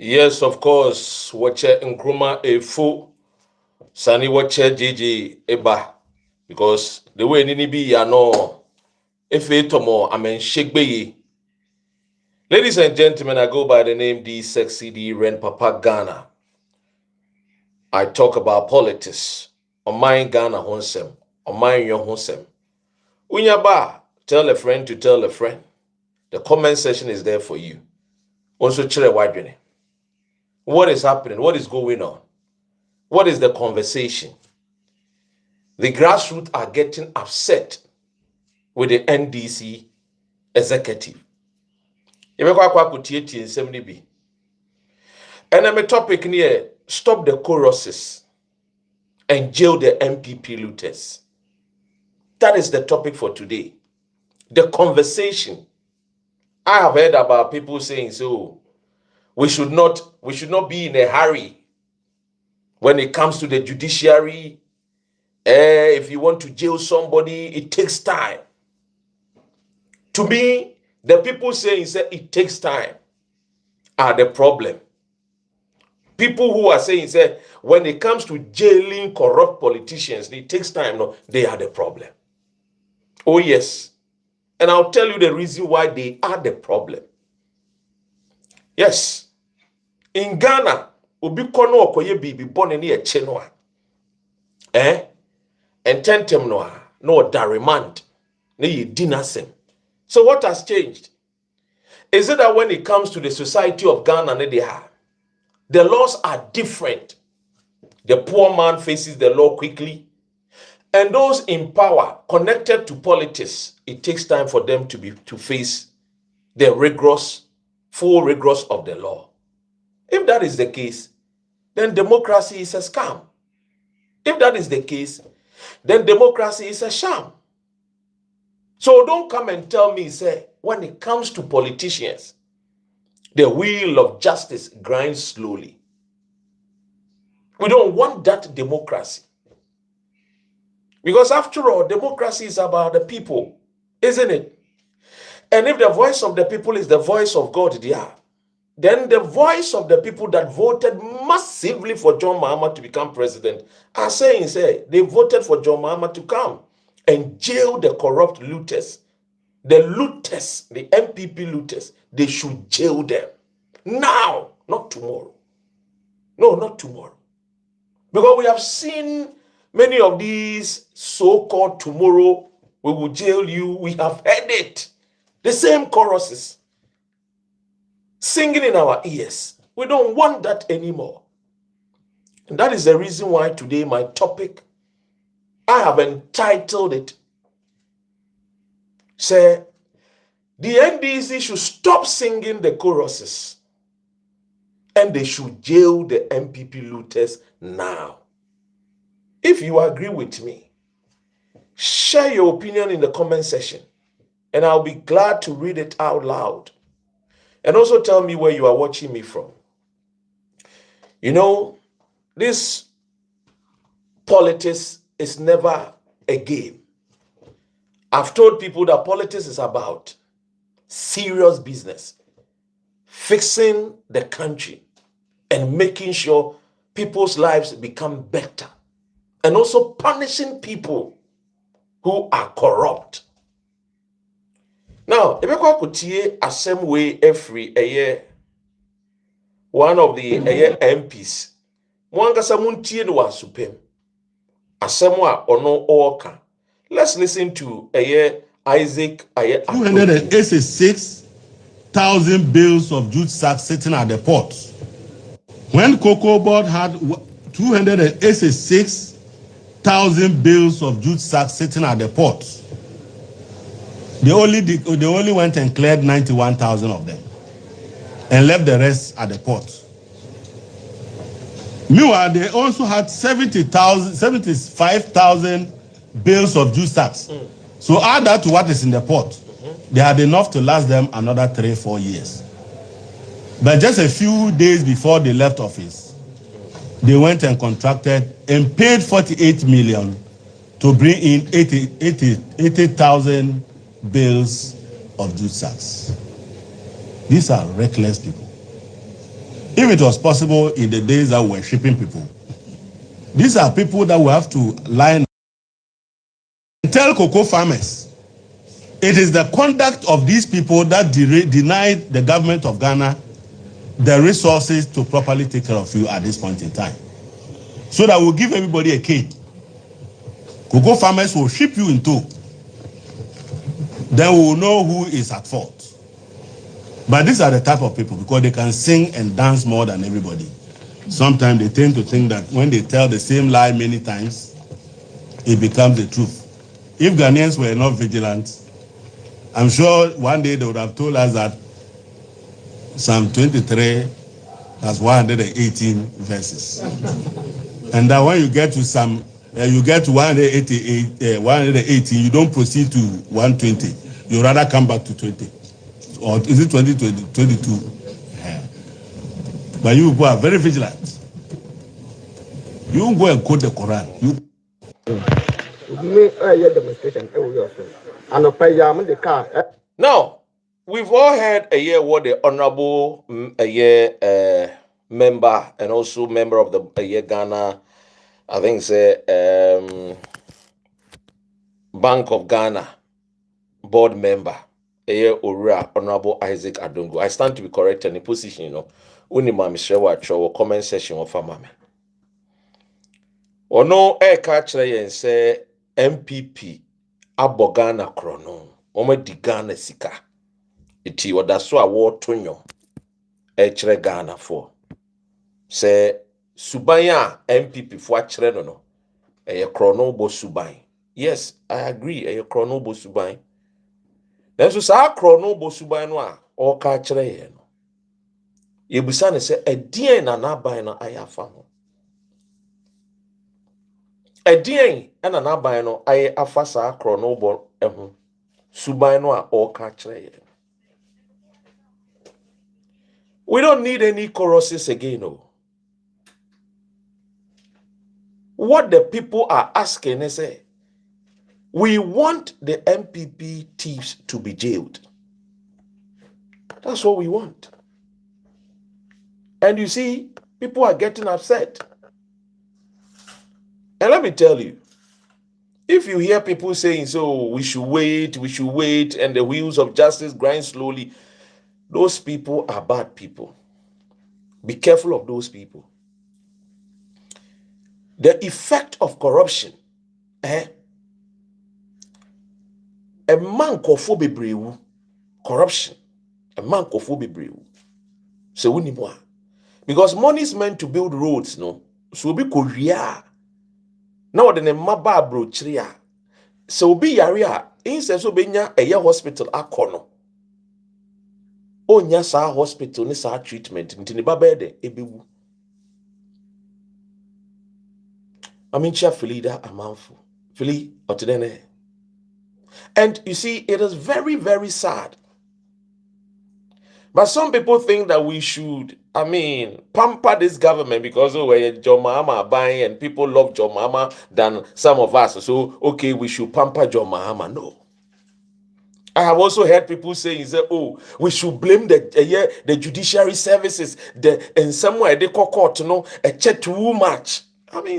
Yes, of course. Watch Nkrumah Efo Sani watch JJ Eba because the way Nini be ya no Efe Tomo Amen Shekbeye. Ladies and gentlemen, I go by the name D Sexy D Ren Papa Ghana. I talk about politics. On my Ghana honsem, on my your honsem. Unyaba, tell a friend to tell a friend. The comment section is there for you. Also, chere wadwene. What is happening? What is going on? What is the conversation? The grassroots are getting upset with the NDC executive. And my topic here, stop the choruses and jail the MPP looters. That is the topic for today. The conversation. I have heard about people saying, so we should not be in a hurry when it comes to the judiciary. If you want to jail somebody, it takes time. To me, the people saying it takes time are the problem. People who are saying when it comes to jailing corrupt politicians, it takes time. No, they are the problem. Oh yes. And I'll tell you the reason why they are the problem. Yes. In Ghana, obi kono okoye bibi bone ni eche no a. Ententem no da remand. Ne ye dinasem. So what has changed? Is it that when it comes to the society of Ghana, the laws are different. The poor man faces the law quickly. And those in power, connected to politics, it takes time for them to face the full rigorous of the law. If that is the case, then democracy is a scam. If that is the case, then democracy is a sham. So don't come and tell me, when it comes to politicians, the wheel of justice grinds slowly. We don't want that democracy. Because after all, democracy is about the people, isn't it? And if the voice of the people is the voice of God, then the voice of the people that voted massively for John Mahama to become president are saying, they voted for John Mahama to come and jail the corrupt looters. The looters, the MPP looters, they should jail them. Now, not tomorrow. No, not tomorrow. Because we have seen many of these so-called tomorrow, we will jail you. We have heard it. The same choruses singing in our ears. We don't want that anymore. And that is the reason why today my topic, I have entitled it, the NDC should stop singing the choruses and they should jail the MPP looters now. If you agree with me, share your opinion in the comment section and I'll be glad to read it out loud. And also tell me where you are watching me from. You know, this politics is never a game. I've told people that politics is about serious business, fixing the country and making sure people's lives become better, and also punishing people who are corrupt. Now, if I could see a same way every year, one of the MPs Mwangasa muntie no wasupem. Asɛm a ɔno ɔka. Let's listen to Isaac 286,000 bales of jute sacks sitting at the port. When Cocoa Board had 286,000 bales of jute sacks sitting at the port, they only went and cleared 91,000 of them and left the rest at the port. Meanwhile, they also had 75,000 bales of jute sacks. So add that to what is in the port. They had enough to last them another 3-4 years. But just a few days before they left office, they went and contracted and paid 48 million to bring in 80,000 bales of jute sacks. These are reckless people. If it was possible in the days that we were shipping people, these are people that we have to line and tell cocoa farmers. It is the conduct of these people that denied the government of Ghana the resources to properly take care of you at this point in time. So that we'll give everybody a cane. Cocoa farmers will ship you in tow. Then we will know who is at fault. But these are the type of people, because they can sing and dance more than everybody. Sometimes they tend to think that when they tell the same lie many times, it becomes the truth. If Ghanaians were not vigilant, I'm sure one day they would have told us that Psalm 23 has 118 verses. And that when you get to Psalm, you get to 118, you don't proceed to 120. You rather come back to 20. Or is it 22? Yeah. But you people are very vigilant. You won't go and quote the Quran. Now, we've all heard what the honorable member and also member of the Ghana, I think say Bank of Ghana board member, Ora Honorable Isaac Adongo. I stand to be corrected in the position, you know. Uni mami shewa cho comment section of mame. Ono catch and say MPP abo Ghana krono. Ome di Ghana sika. Iti wadaso a wo tonyo chere Ghana for. Say subanya MPP for chere no. Krono bo suban. Yes, I agree. Krono bo suban. Nanso saa krono bo suban no a o ka chere ye no. Yebusa ne se edien na naban no ayafa ho. Edien na naban no aye afa saa krono bo eho. Suban no a o ka chere ye. We don't need any choruses again, no. What the people are asking is, we want the MPP thieves to be jailed. That's what we want. And you see, people are getting upset. And let me tell you, if you hear people saying, so we should wait, and the wheels of justice grind slowly, those people are bad people. Be careful of those people. The effect of corruption, a man kofo bebreu, corruption, a man kofo bebreu. So we need more. Because money is meant to build roads, no? So be Korea. Now the maba bro chria. So be yaria. Instead so be nya a hospital akono. O nya sa hospital ni sa treatment. Ntini babede ebewu. Amincha Filida Amanfu. Fili Otidene. And you see, it is very, very sad. But some people think that we should, pamper this government because we're John Mahama buying and people love John Mahama than some of us. So, okay, we should pamper John Mahama. No. I have also heard people saying, we should blame the judiciary services, and somewhere they call court, a check too much.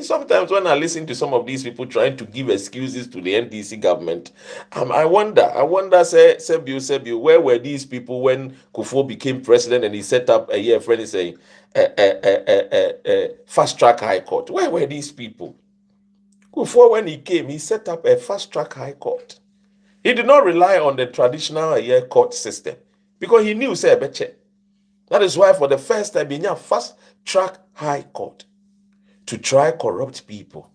Sometimes when I listen to some of these people trying to give excuses to the NDC government, I wonder, Sebiu, where were these people when Kufuor became president and he set up a friend is saying, fast track high court. Where were these people? Before, when he came, he set up a fast track high court. He did not rely on the traditional court system because he knew, say, beche. That is why, for the first time, he had fast track high court to try corrupt people.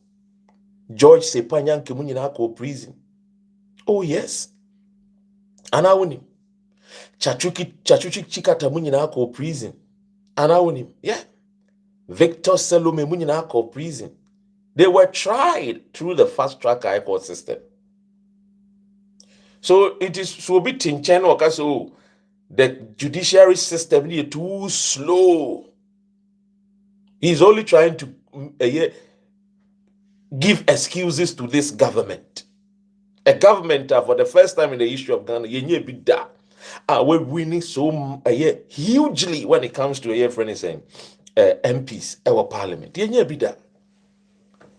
George Sepanyan Kimunyina ko prison. Oh, yes. Anawunim. Chachuki Chikata Munyina ko prison. Anawunim. Yeah. Victor Salome Munyina ko prison. They were tried through the fast track high court system. So it is so bit tinchen so the judiciary system is too slow. He's only trying to give excuses to this government. A government for the first time in the history of Ghana, we're winning so hugely when it comes to MPs, our parliament.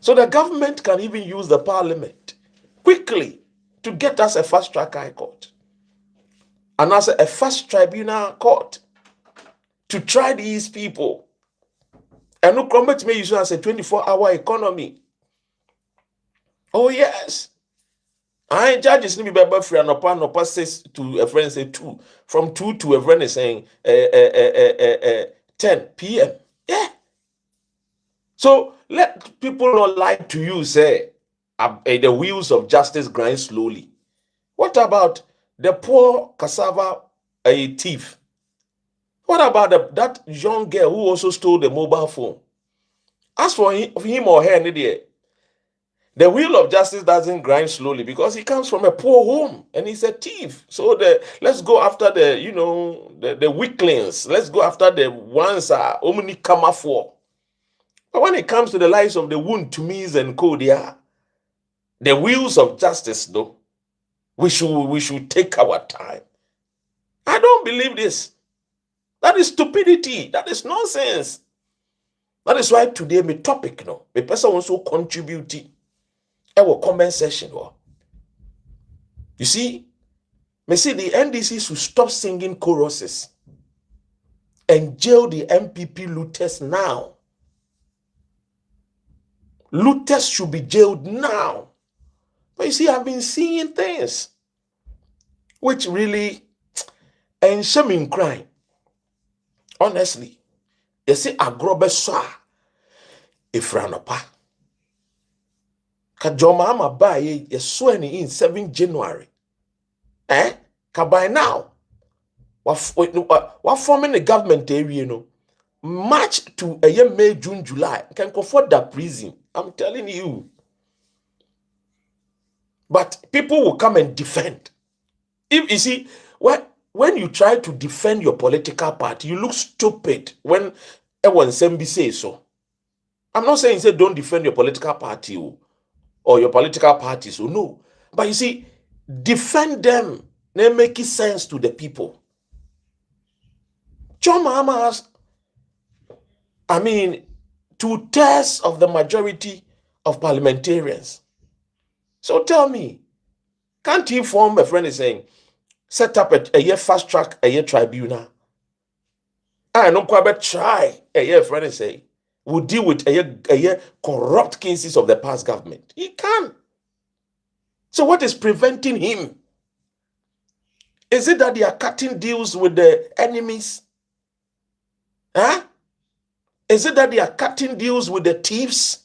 So the government can even use the parliament quickly to get us a fast track high court and as a fast tribunal court to try these people. And no comment me use as a 24-hour economy. Oh yes. I judges need be free and upon 6 to a friend say 2. From 2 to a friend is saying 10 p.m. Yeah. So let people not lie to you, say the wheels of justice grind slowly. What about the poor cassava thief? What about that young girl who also stole the mobile phone? As for him or her, the wheel of justice doesn't grind slowly because he comes from a poor home and he's a thief. So let's go after the weaklings. Let's go after the ones omni kama for. But when it comes to the lives of the wound to me and Kodia, the wheels of justice, though, we should take our time. I don't believe this. That is stupidity. That is nonsense. That is why today my topic, the person also contributing our comment section. You see, me see the NDC should stop singing choruses and jail the MPP looters now. Looters should be jailed now. But you see, I've been seeing things which really and shaming crime. Honestly, you see, agrobe swa ifranopa. Kajoma ama ba ye swearing in 7 January. Ka by now, what forming the government area, March to a year May, June, July can afford that prison. I'm telling you. But people will come and defend. If you see, when you try to defend your political party, you look stupid when everyone says so. I'm not saying say don't defend your political party or your political parties. No. But you see, defend them. They make it sense to the people. John Mahama has, 2/3 of the majority of parliamentarians. So tell me, can't he form, a friend is saying, set up a year fast track, a year tribunal? I don't quite try a year friend is saying, we'll deal with a year corrupt cases of the past government. He can. So what is preventing him? Is it that they are cutting deals with the enemies? Is it that they are cutting deals with the thieves?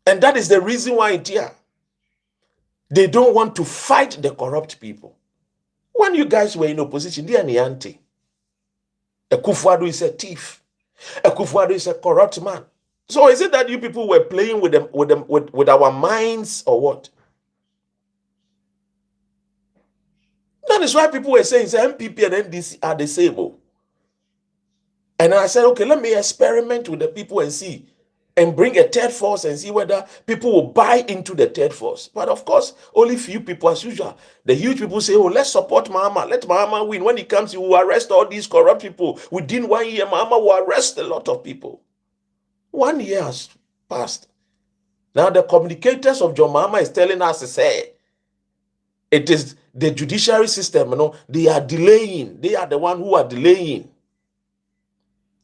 And that is the reason why they don't want to fight the corrupt people. When you guys were in opposition, they are the anti. Akufo-Addo is a thief. Akufo-Addo is a corrupt man. So is it that you people were playing with our minds or what? That is why people were saying MPP and NDC are the same. And I said, okay, let me experiment with the people and see, and bring a third force and see whether people will buy into the third force. But of course, only few people as usual. The huge people say, oh, let's support Mahama. Let Mahama win. When he comes, he will arrest all these corrupt people. Within 1 year, Mahama will arrest a lot of people. 1 year has passed. Now the communicators of John Mahama is telling us to say, it is the judiciary system, they are delaying. They are the one who are delaying.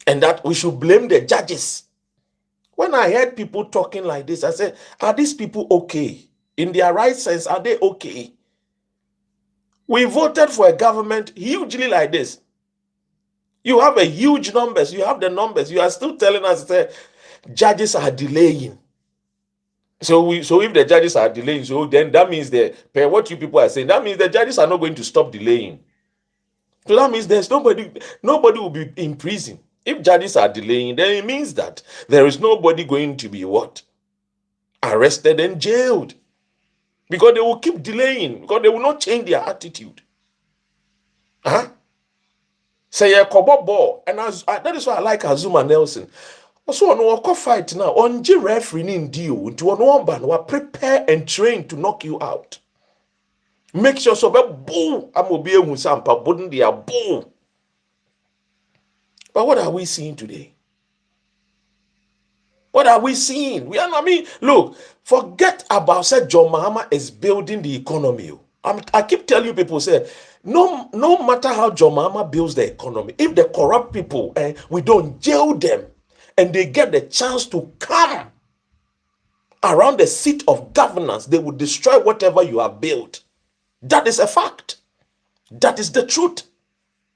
and that we should blame the judges. When I heard people talking like this, I said, are these people okay? In their right sense, are they okay? We voted for a government hugely like this. You have a huge numbers. You have the numbers. You are still telling us that judges are delaying. So if the judges are delaying, so then that means per what you people are saying, that means the judges are not going to stop delaying. So that means there's nobody will be in prison. If judges are delaying, then it means that there is nobody going to be what? Arrested and jailed. Because they will keep delaying, because they will not change their attitude. Say a kobo ball, and that is why I like Azuma Nelson. Also, on fight now, on G referee in deal to one ban, prepare and train to knock you out. Make sure so boo, I'm be a sampa, wouldn't be a boo. But what are we seeing today? What are we seeing? Look, forget about say John Mahama is building the economy. I keep telling you people say, no matter how John Mahama builds the economy, if the corrupt people we don't jail them and they get the chance to come around the seat of governance, they will destroy whatever you have built. That is a fact. That is the truth.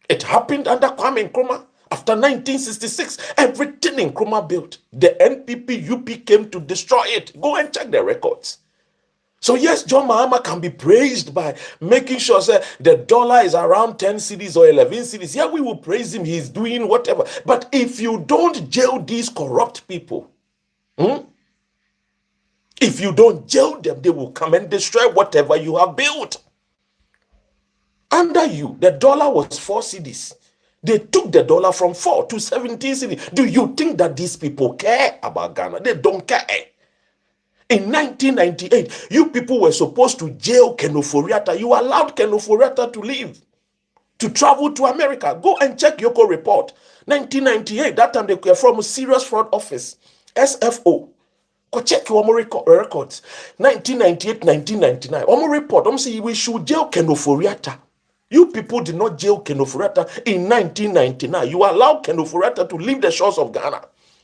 It happened under Kwame Nkrumah. After 1966, everything Nkrumah built, the NPP, UP came to destroy it. Go and check the records. So yes, John Mahama can be praised by making sure the dollar is around 10 cedis or 11 cedis. Yeah, we will praise him. He's doing whatever. But if you don't jail these corrupt people, if you don't jail them, they will come and destroy whatever you have built. Under you, the dollar was 4 cedis. They took the dollar from 4 to 17 cedis. Do you think that these people care about Ghana? They don't care. In 1998, you people were supposed to jail Ken Ofori-Atta. You allowed Ken Ofori-Atta to leave, to travel to America. Go and check Yoko report. 1998, that time they were from a serious fraud office, SFO. Go check your records. 1998, 1999. Omo report, say we should jail Ken Ofori-Atta. You people did not jail Ken Ofori-Atta in 1999. You allowed Ken Ofori-Atta to leave the shores of Ghana.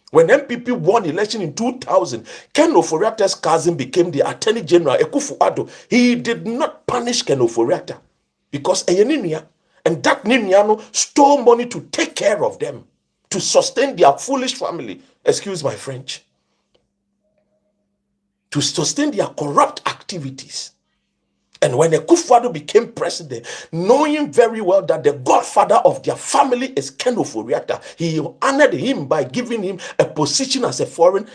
When MPP won election in 2000, Ken Ofori-Atta's cousin became the Attorney General, Akufo-Addo. He did not punish Ken Ofori-Atta because Eyeninia and that Niniano stole money to take care of them, to sustain their foolish family. Excuse my French. To sustain their corrupt activities. And when Akufo-Addo became president, knowing very well that the godfather of their family is Ken Ofori-Atta, he honored him by giving him a position as a foreign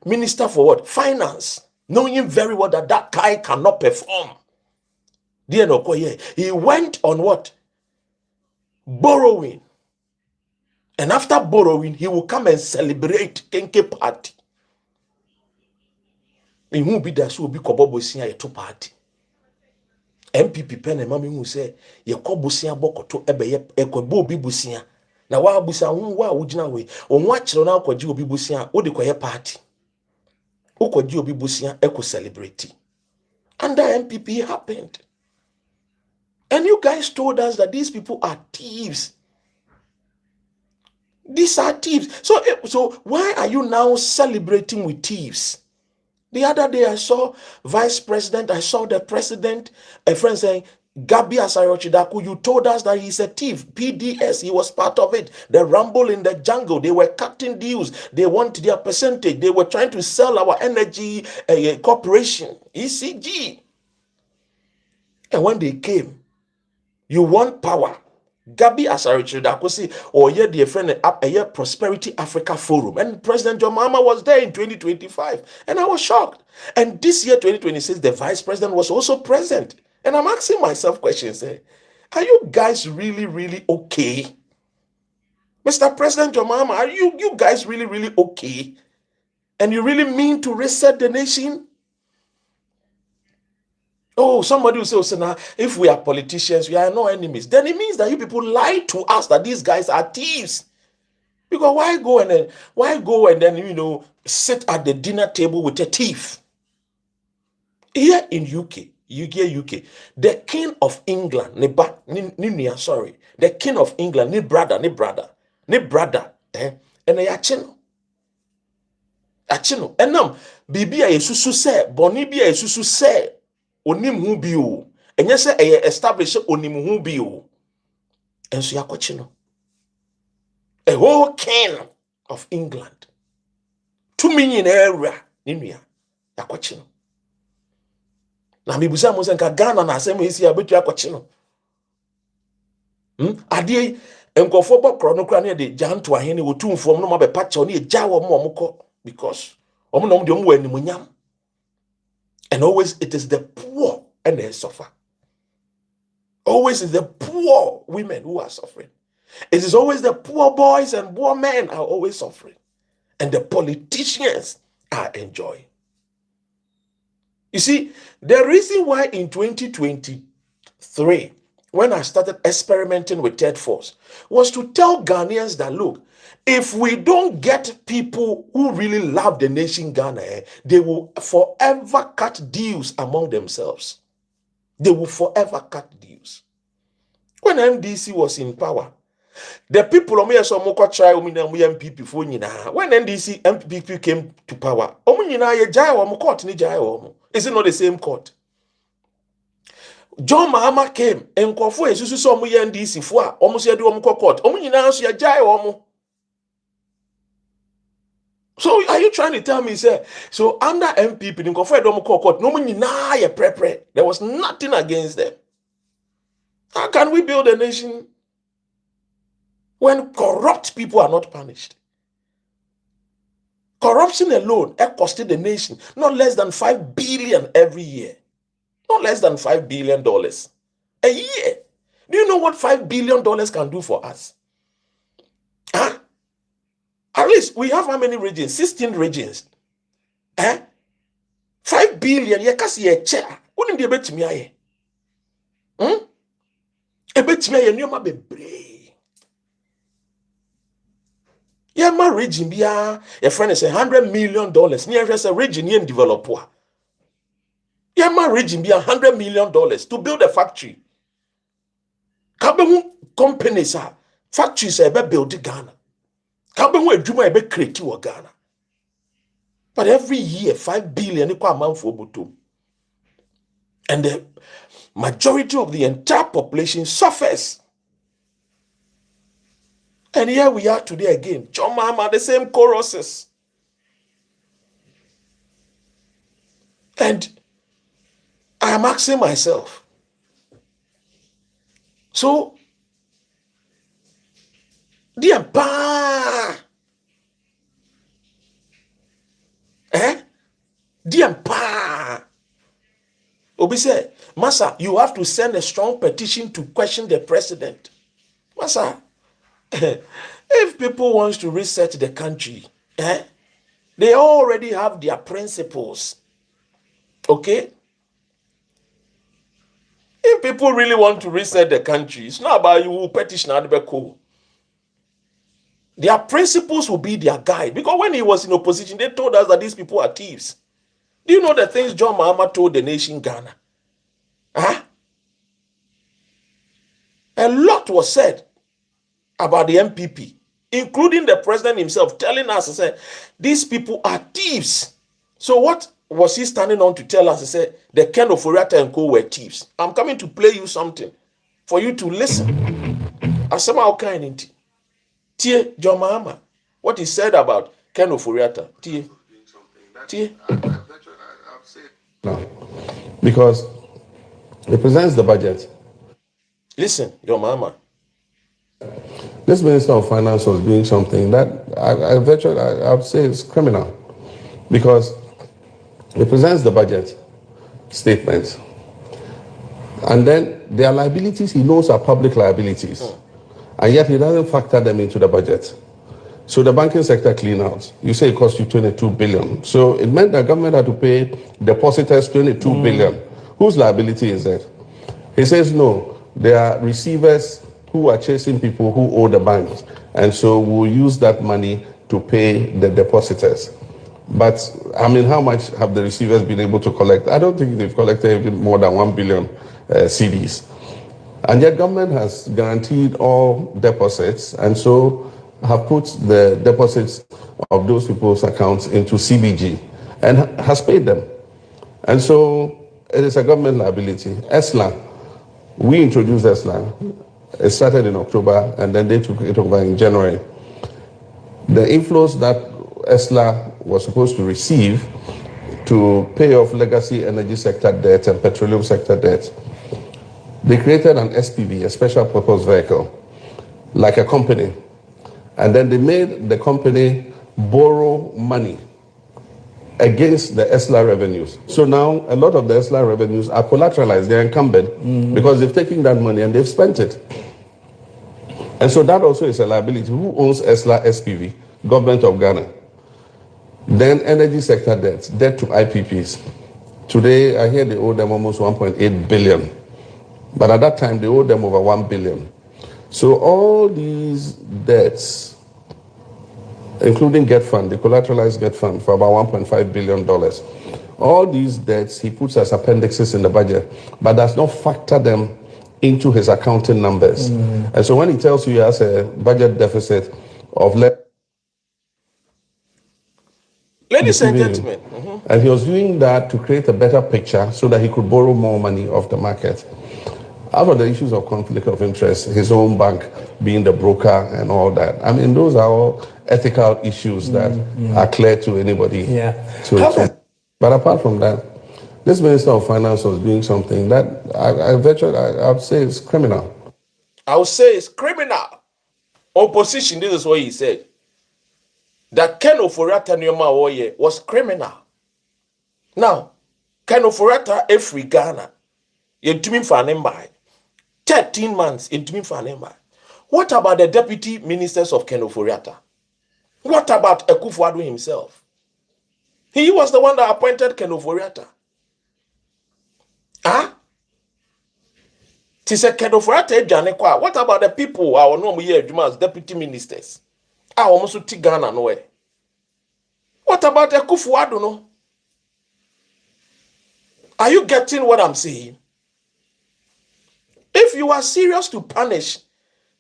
minister for what? Finance. Knowing very well that that guy cannot perform. He went on what? Borrowing. And after borrowing, he will come and celebrate Kenke party. He won't be there, so will be Kobobo to party. MPP pen and mammy who say, Yakobusia Bokoto Ebe Ekobo Bibusia. Now, why Busa, why would you know? On watch on our Kojo Bibusia, or the Koya party. Okojo Bibusia Eco celebrity. Under MPP happened. And you guys told us that these people are thieves. These are thieves. So why are you now celebrating with thieves? The other day I saw vice president, I saw the president, a friend saying, Gabi Asare-Chidaku, you told us that he's a thief. PDS, he was part of it. The rumble in the jungle, they were cutting deals. They want their percentage. They were trying to sell our energy corporation, ECG. And when they came, you want power. Gabi Asare-Chidaku say, oh yeah, dear friend, a Prosperity Africa Forum. And President John Mahama was there in 2025. And I was shocked. And this year, 2026, the vice president was also present. And I'm asking myself questions. Are you guys really, really okay? Mr. President John Mahama, are you guys really, really okay? And you really mean to reset the nation? Oh, somebody will say, oh, now, if we are politicians, we are no enemies. Then it means that you people lie to us that these guys are thieves. Because why go and then sit at the dinner table with a thief? Here in UK, the King of England, the King of England, brother, ɛna yɛakye no ɛnam biribi a yɛsusu sɛ bɔne bi a yɛsusu sɛ onim ho bi o ɛnyɛ sɛ ɛyɛ establish onim ho bi o ɛnso yɛakɔkye no. A whole king of England 2 million area ne nua yɛakɔkye no. Na mebusa mo sɛ nka Ghana na asɛm esi a betu akɔkye no. Adeɛ nkɔfo bɔkorɔ no kra ne de janto ahene wotumfo no ma be pacha ne gya wo mo kɔ because no de mo animunyam. And always it is the poor and they suffer. Always is the poor women who are suffering. It is always the poor boys and poor men are always suffering. And the politicians are enjoying. You see, the reason why in 2023, when I started experimenting with Third Force, was to tell Ghanaians that, look, if we don't get people who really love the nation Ghana, they will forever cut deals among themselves. They will forever cut deals. When NDC was in power, the people when NDC MPP came to power, is it not the same court? John Mahama came and Kofu Esusu so mu NDC fo a omo se de omo court. Omo nyina so ya jai omo. So are you trying to tell me say so under MPP the Kofu e de omo court no mu nyina ye prepare. There was nothing against them. How can we build a nation when corrupt people are not punished? Corruption alone costed the nation not less than 5 billion every year. Not less than $5 billion a year. Do you know what $5 billion can do for us? Huh? At least we have how many regions? 16 regions. 5 billion. You can see a chair. Wouldn't be a bit to me. A bit to me. You know, my baby. Yeah, my region be a friend is $100 million. Nearest a region in developer. Yeah, my region be $100 million to build a factory. Kabemu companies are factories are built in Ghana. Kabemu edwuma be create in Ghana. But every year 5 billion equal amount for Butu. And the majority of the entire population suffers. And here we are today again. John Mahama, the same choruses. And I am asking myself, so, dear pa, dear pa, Obi said, Massa, you have to send a strong petition to question the president. Massa, if people want to reset the country, they already have their principles, okay? If people really want to reset the country, it's not about you who petition Adebeko. Their principles will be their guide. Because when he was in opposition, they told us that these people are thieves. Do you know the things John Mahama told the nation Ghana? A lot was said about the MPP, including the president himself, telling us, said, these people are thieves. So what was he standing on to tell us? He said, the Ken Ofori-Atta and co were thieves. I'm coming to play you something for you to listen. As somehow kind in Tie John Mahama, what he said about Ken Ofori-Atta. Tie. No, because it presents the budget. Listen, John Mahama. This Minister of Finance was doing something that I would say is criminal, because it presents the budget statements, and then there are liabilities he knows are public liabilities, and yet he doesn't factor them into the budget. So the banking sector clean out, you say it cost you 22 billion. So it meant that government had to pay depositors 22 billion. Whose liability is that? He says no, there are receivers who are chasing people who owe the banks, and so we'll use that money to pay the depositors. But I mean, how much have the receivers been able to collect? I don't think they've collected even more than 1 billion CDs. And yet government has guaranteed all deposits, and so have put the deposits of those people's accounts into CBG and has paid them. And so it is a government liability. ESLA, we introduced ESLA. It started in October and then they took it over in January. The inflows that ESLA was supposed to receive to pay off legacy energy sector debt and petroleum sector debt, they created an SPV, a special purpose vehicle, like a company. And then they made the company borrow money against the ESLA revenues. So now a lot of the ESLA revenues are collateralized, they're encumbered because they've taken that money and they've spent it. And so that also is a liability. Who owns ESLA SPV? Government of Ghana. Then energy sector debt to IPPs. Today, I hear they owe them almost 1.8 billion. But at that time, they owed them over 1 billion. So all these debts, including Get Fund, the collateralized Get Fund for about $1.5 billion, all these debts he puts as appendixes in the budget, but does not factor them into his accounting numbers. And so when he tells you he has a budget deficit of Ladies and gentlemen, and he was doing that to create a better picture so that he could borrow more money off the market. Out of the issues of conflict of interest, his own bank being the broker and all that. I mean, those are all ethical issues that are clear to anybody. But apart from that, this Minister of Finance was doing something that I would say is criminal. I would say it's criminal. Opposition, this is what he said. That Ken Ofori-Atta Nneoma was criminal. Now, Ken Ofori-Atta every Ghana, yentumi mfa 13 months yentumi mfa. What about the deputy ministers of Ken Ofori-Atta? What about Akufo-Addo himself? He was the one that appointed Ken Ofori-Atta. Ken Ofori-Atta. What about the people who are no as deputy ministers? Almost to Ghana no way. What about Akufo-Addo no? Are you getting what I'm saying? If you are serious to punish,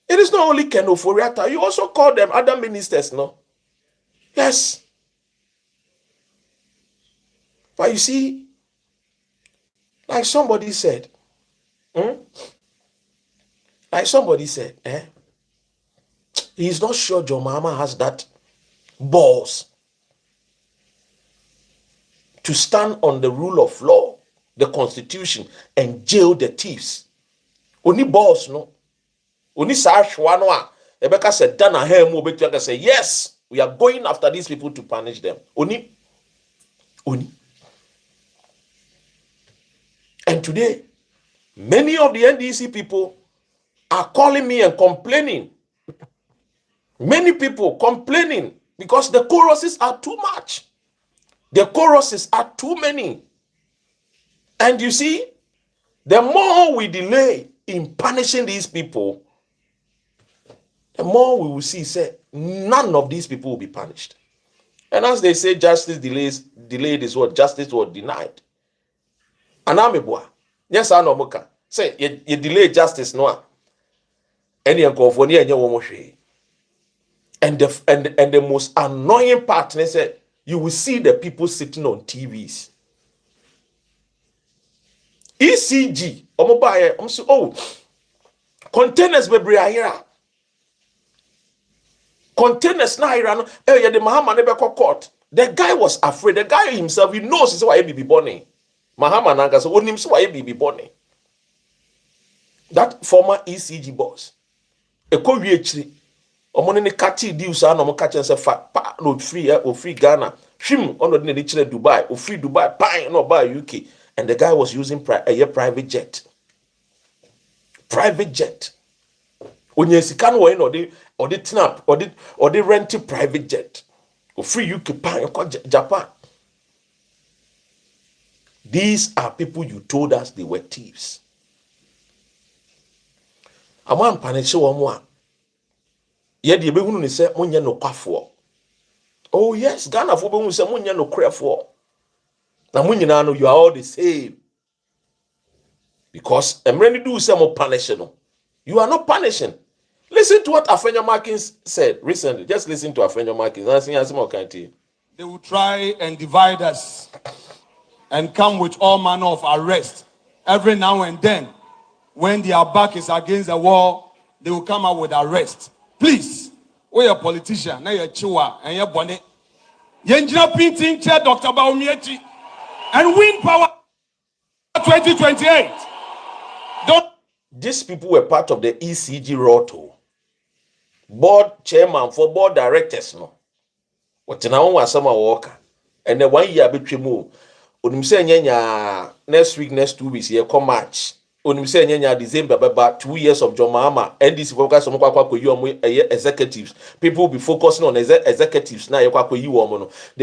it is not only Ken Ofori-Atta, you also call them other ministers, no? Yes. But you see, like somebody said, he's not sure John Mahama has that balls to stand on the rule of law, the constitution, and jail the thieves. Only balls, no. Only Sashwanwa. Rebecca said, Dana Hemu Betuaka say, yes, we are going after these people to punish them. Only. And today, many of the NDC people are calling me and complaining. Many people complaining because the choruses are too much. The choruses are too many. And you see, the more we delay in punishing these people, the more we will see, say, none of these people will be punished. And as they say, justice delayed is what justice was denied. Anamibwa, yes, I know Moka. Say, you delay justice, no. Any uncle and the most annoying part, they say, you will see the people sitting on TVs. ECG, containers be here. Containers na here no. The Mahama never court. The guy was afraid. The guy himself, he knows why he be born. Mahama nanga so onim so why he be born. That former ECG boss. Eko wiechiri. Omone ne kati di usa na omo kache se fa pa no free Ghana. Hwim ono de ne chire Dubai, o free Dubai, pan no ba UK. And the guy was using private jet. Private jet. Onye sika no or the snap or the rented private jet. O free UK pan Japan. These are people you told us they were thieves. Aman paniche wo mo a. Ye de be hunu ni se monye no kwafo. Oh yes, Ghana fo be hunu se monye no krefo. Na munyina no you are all the same. Because emre ni do say mo punish no. You are not punishing. Listen to what Afenyo Markins said recently. Just listen to Afenyo Markins. They will try and divide us and come with all manner of arrest. Every now and then, when their back is against the wall, they will come out with arrest. Please, we are a politician, now you're Chiwa and you're Bonnet. Yenjina Pinting Chair Dr. Baumiechi and win power 2028. Don't. These people were part of the ECG Roto. Board chairman for board directors, no. What now was summer worker. And then 1 year between move. Unimse nyanya next week, next 2 weeks, here come March. Unimse nyanya December, about 2 years of John Mahama. And this focus on executives. People will be focusing on executives now. They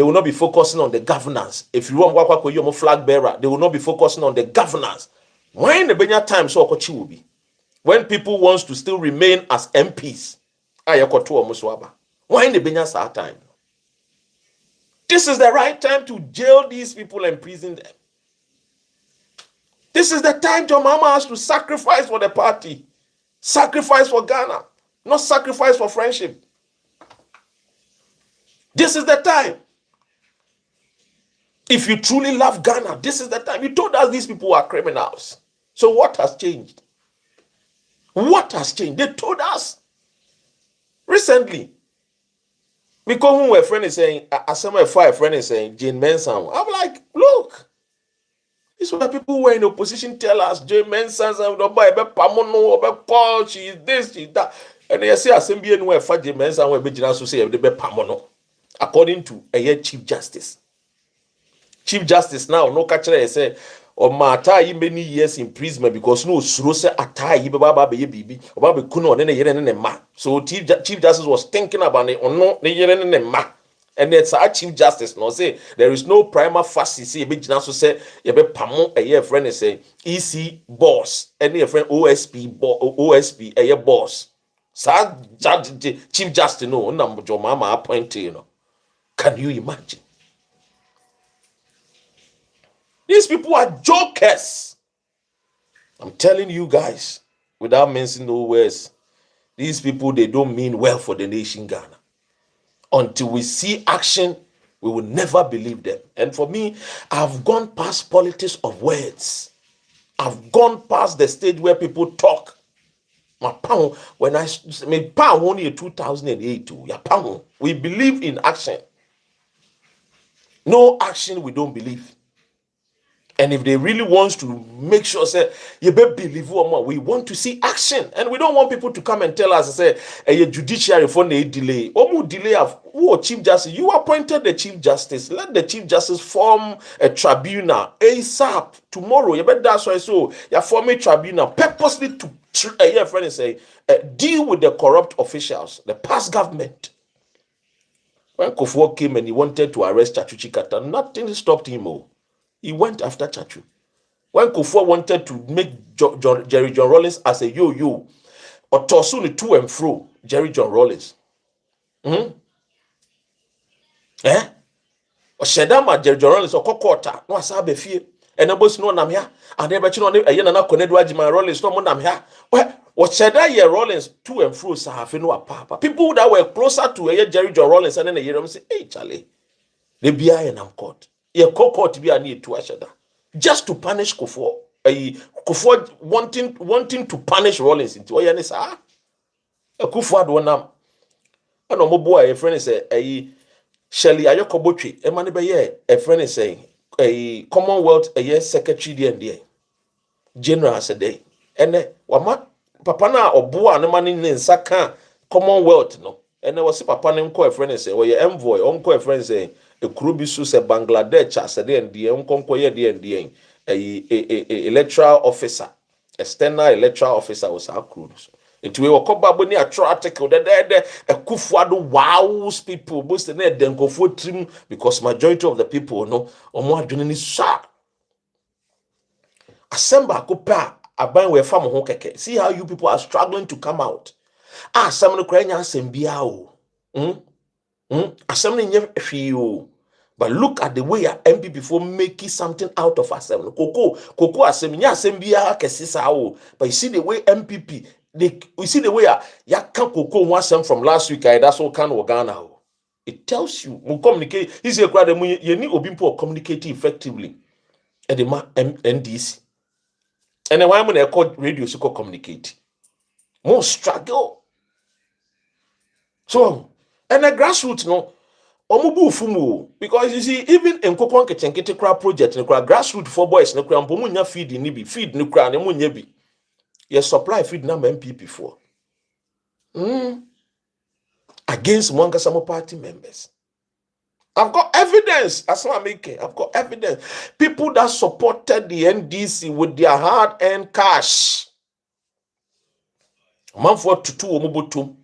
will not be focusing on the governance. If you want flag bearer, they will not be focusing on the governance. When the Benya time so will be when people wants to still remain as MPs. Why the Benya sa time? This is the right time to jail these people and imprison them. This is the time John Mahama has to sacrifice for the party, sacrifice for Ghana, not sacrifice for friendship. This is the time. If you truly love Ghana, this is the time. You told us these people are criminals. So what has changed? What has changed? They told us recently. Because when my friend is saying, a friend is saying, Jane Mensah, I'm like, look, these are the people who are in opposition tell us, Jane Mensah, Paul, she is this, she is that. And they say, Assembly, and where Jane Mensah, where Bejina to say, Pamono, according to a Chief Justice. Chief Justice now, no catcher, say, or matter many years imprisonment because no surose atai baba be bibi oba be kuno ne yere ne ma. So Chief Justice was thinking about it or no ne yere ne ma. And it's our Chief Justice no say there is no prima facie say be jina so say ye be pamo a year friend say EC boss any friend OSP a year boss. Sa Chief Justice no na jo mama appointed you know. Can you imagine? These people are jokers. I'm telling you guys, without mentioning no words, these people, they don't mean well for the nation Ghana. Until we see action, we will never believe them. And for me, I've gone past politics of words. I've gone past the stage where people talk. My pound, when I made pound only in 2008, we believe in action. No action, we don't believe. And if they really want to make sure, say, you better believe what we want to see action. And we don't want people to come and tell us, say, a judiciary for the delay. Or more delay of Chief Justice. You appointed the Chief Justice. Let the Chief Justice form a tribunal ASAP. Tomorrow, you better that's why so you form a tribunal purposely to deal with the corrupt officials, the past government. When Kufuor came and he wanted to arrest Chachu Chikata, nothing stopped him. He went after Chachu. When Kufuor wanted to make Jerry John Rawlings as a yo-yo, or tossing to and fro, Jerry John Rawlings. Or Shedama Jerry John Rawlings or Kokota, no Asabe Fie, and a boss no Namia, and never know a Yana Conedwajima Rawlings, no Monamia. What Sheda ye Rawlings to and fro, Sahafino Papa. People that were closer to a Jerry John Rawlings and then a year say, hey, Charlie, they be I and I'm caught. Ye court to be a need to Ashada. Just to punish Kufuor. Kufuor wanting to punish Rawlings into Oyanisa. A Kufuor one I know more boy, a friend is a Shelly Ayokobotri, a man a friend is saying a Commonwealth a year secretary DND. General as a day. And Wama Papana or Boa and a man in Saka Commonwealth no. And there was a papa named a friend say, or your envoy, uncle a friend say, a Krubisu se Bangladesh as a day and the unconquer DND, a electoral officer, external electoral officer was our cruise. It will come back when you are article that a Kufuor wows people, most of them then go for trim because majority of the people know or more doing this shot. Assemble Kupa, a bang where farm hokeke. See how you people are struggling to come out. Some of the Ukrainians sembiao. But look at the way your MP before making something out of assembly. Coco assembly assembly kesisa. But you see the way MPP we see the way ya can cocoa one sem from last week. That's all kind of Ghana. It tells you we communicate. Is a crowd you need Obimpo communicate effectively at the NDC. And then why when I call radio so communicate. More struggle. So and the grassroots no omubu fumu because you see even in Kokon Ketenkete crowd project the grassroots for boys no crowd munya feed ni bi feed no crowd ne munya bi. You supply feed number MPP for. Against Mwangasamo party members. I've got evidence. That's what I'm making. I've got evidence. People that supported the NDC with their hard-earned cash. Man for tutu omubutu.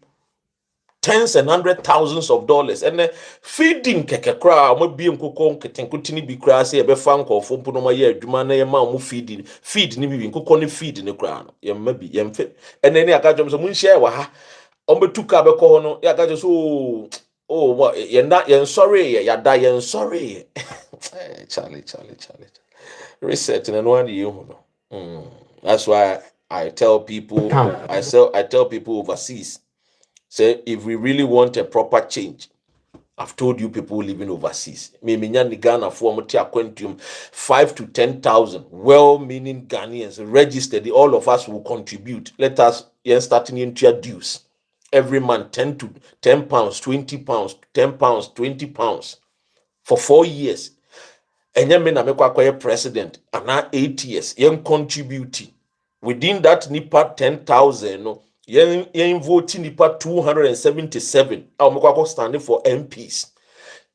Tens and hundred thousands of dollars. And feeding keke kra mo bi nkoko nketenkoti ni bi kra se ebe fa nkofo mpo no ma ye adwuma na ye ma mo feed ni bi nkoko ni feed ni kra no. Ye ma bi ye mfe. And then aka jom so mun share wa ha. Ombetuka be ko no ya ka so oh yen sorry ya da yen sorry. Charlie. Reset and one you know. That's why I tell people I tell people overseas. Say if we really want a proper change, I've told you people living overseas. Me ni Ghana for quantum 5 to 10,000 well-meaning Ghanaians registered. All of us will contribute. Let us starting into dues. Every month 10 pounds, 20 pounds, 10 pounds, 20 pounds for 4 years. And you mean I'm president and now 8 years. You contributing within that nipa 10,000. No, you voting nipa 277. I'm standing for MPs.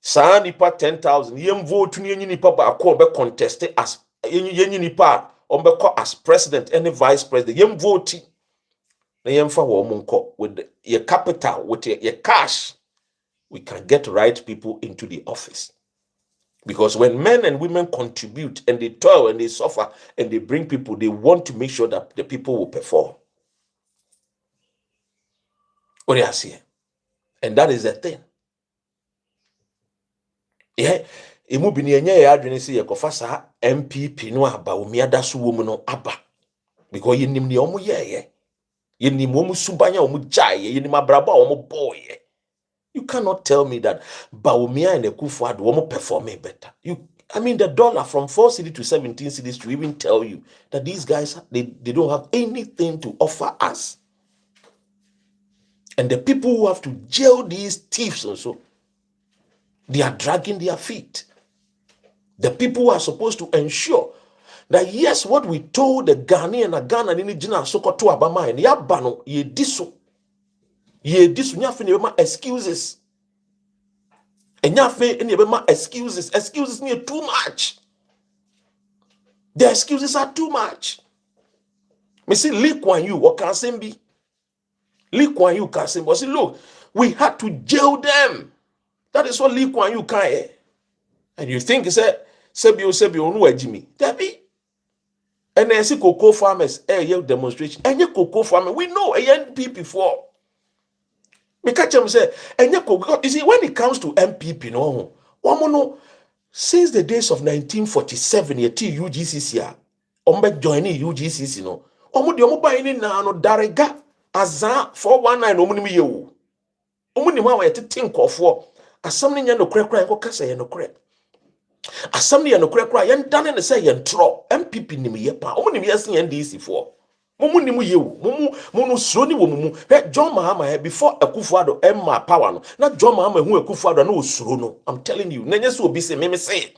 Sa nipa 10,000. You vote nipa ba ko be contested as nipa as president and vice president. You voting. With your capital, with your cash, we can get right people into the office. Because when men and women contribute and they toil and they suffer and they bring people, they want to make sure that the people will perform. What do you see? And that is the thing. Yeah. Emu bi ne enye ya adwene se yekofa sa MPP no aba omiada so wo mu no aba. Because yenim ne omo ye. You cannot tell me that Bawumia and Akufo-Addo will perform better. I mean, the dollar from 4 cedi to 17 cedis to even tell you that these guys, they don't have anything to offer us. And the people who have to jail these thieves also, they are dragging their feet. The people who are supposed to ensure that yes, what we told the Ghanaian and Ghana in Jina Sokoto Abama and Yabano, ye diso nyafin excuses. And yafe any excuses near too much. The excuses are too much. Me see Lee Kuan Yew or can be Lee Kuan Yew can say, but see, look, we had to jail them. That is what Lee Kuan Yew can. And you think he said Sebio no Jimmy. Debbie. And then see cocoa farmers, demonstration. And your cocoa farmer, we know a NPP before. Me catch him say, and your cocoa. You see, when it comes to MPP, no, one more since the days of 1947, your UGCC, ombe joining UGCC, no, omo di omo ba ini na no darega aza 419 omo ni me yewu. Omo ni ma wa yete think of asam ni nya no krekra enko kasa ye no krek. Assembly and okra yen dane ne say yen tro MPP nim ye pa omo nim yes NDC for mumu nim ye wo mumu sro ni wo mumu John Mahama before Akufo-Addo emma power no na John Mahama hu Akufo-Addo na osuro no. I'm telling you na nyeso obi say me say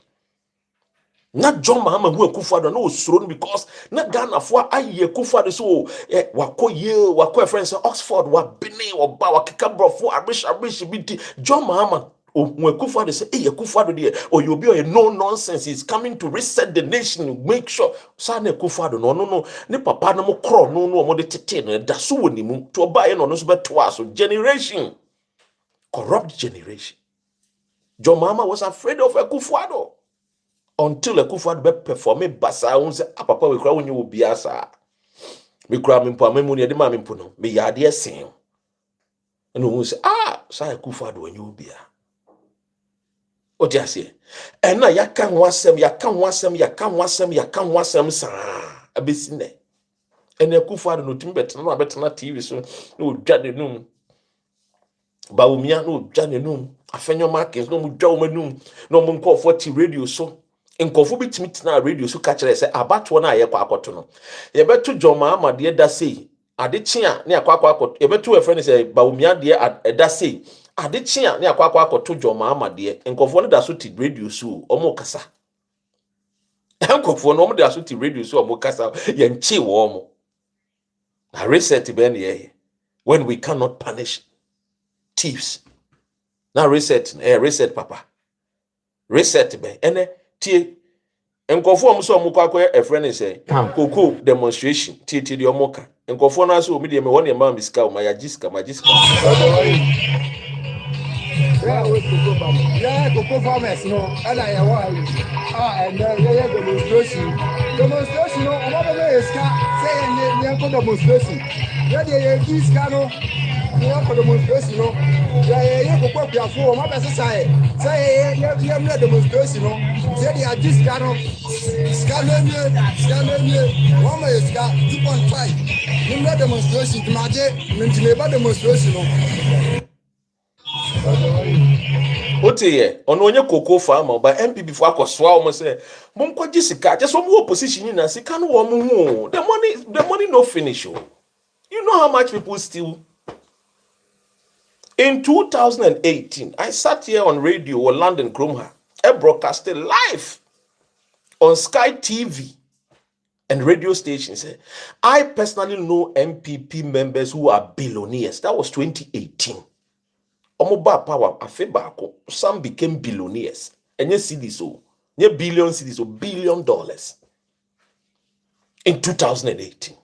na John Mahama hu Akufo-Addo na osuro no because na Ghana for aye Akufo-Addo so wako friends Oxford wa Benin wa ba wa kikabrofo abish biti John Mahama when Akufo-Addo say, hey, Akufo-Addo there, or you'll be a no nonsense. He's coming to reset the nation. Make sure. Sa ne Akufo-Addo no. Ne papa no mo kro no mo de tete no da so woni mu to buy no so beto so generation. Corrupt generation. John Mahama was afraid of Akufo-Addo until Akufo-Addo be perform basa un say papa we kra woni wo bia sa. Me kra me mpo amemu ne de ma me mpo no. Me yade esen. No un say sa Akufo-Addo woni wo bia. What do you say? And now you can't wasem sa abisine. And a kufa no tim bet no betena TV so no dwane num. Baumia no dwane num. Afenyo markets no mu dwa num. No mu nko 40 radio so. Nkofo bitimi tena radio so ka kire se abato na ye kwa akoto no. Ye beto Joma Amade da sei. Ade chia ne akwa akoto. Ye beto e friend say Baumia de da sei. Ade chia ne akwa akoto Joma Amade. Nkofo no da so ti radio so omo kasa. Nkofo no omo da so ti radio so omo kasa ye nchi wo omo. Na reset ben ye when we cannot punish thieves. Now reset papa. Reset ben ene tie nkofo am so omukọ akọ a friend say koko demonstration tie the omoka nkofo na so omi de me won e ma miska o ma ya jiska magiska. Yeah, cocoa farmers, no, and I and demonstration. Demonstration, no, another is saying near demonstration. Yeah, this cano, near demonstration, no, yeah, you could put for my best side. Say, you have no demonstration, no, say, I just cano, scanner, one way is got 2.5. You know demonstration, to my day, demonstration, no. Otiye ono onye koko farmer ba MPP fo akoswa o mo say mum kwaji sika just some opposition na sika no wo mo hu the money no finish o. You know how much people steal? In 2018 I sat here on radio or London Kromha I broadcasted live on Sky TV and radio stations. I personally know MPP members who are billionaires. That was 2018. Omoba power afebako, some became billionaires. And you see this so, you billion cities so $1 billion in 2018.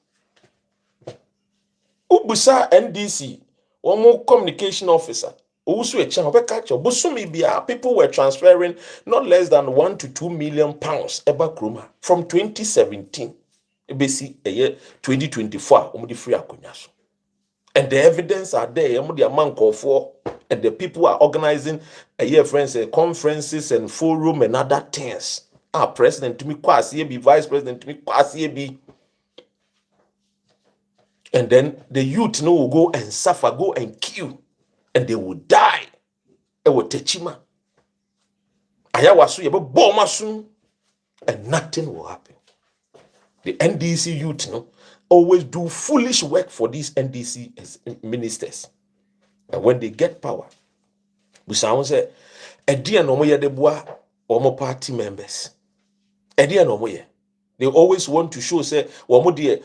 Ubusa NDC, one more communication officer. Also a channel catcher. People were transferring not less than 1 to 2 million pounds eba kroma from 2017. Basi a year 2024. Free akunyaso. And the evidence are there. And the people are organizing friends, conferences and forum and other things. President to me, be vice president to me, be. And then the youth will go and suffer, go and kill, and they will die. It will teach him. And nothing will happen. The NDC youth always do foolish work for these NDC ministers. And when they get power, we say, party members. They always want to show say sorry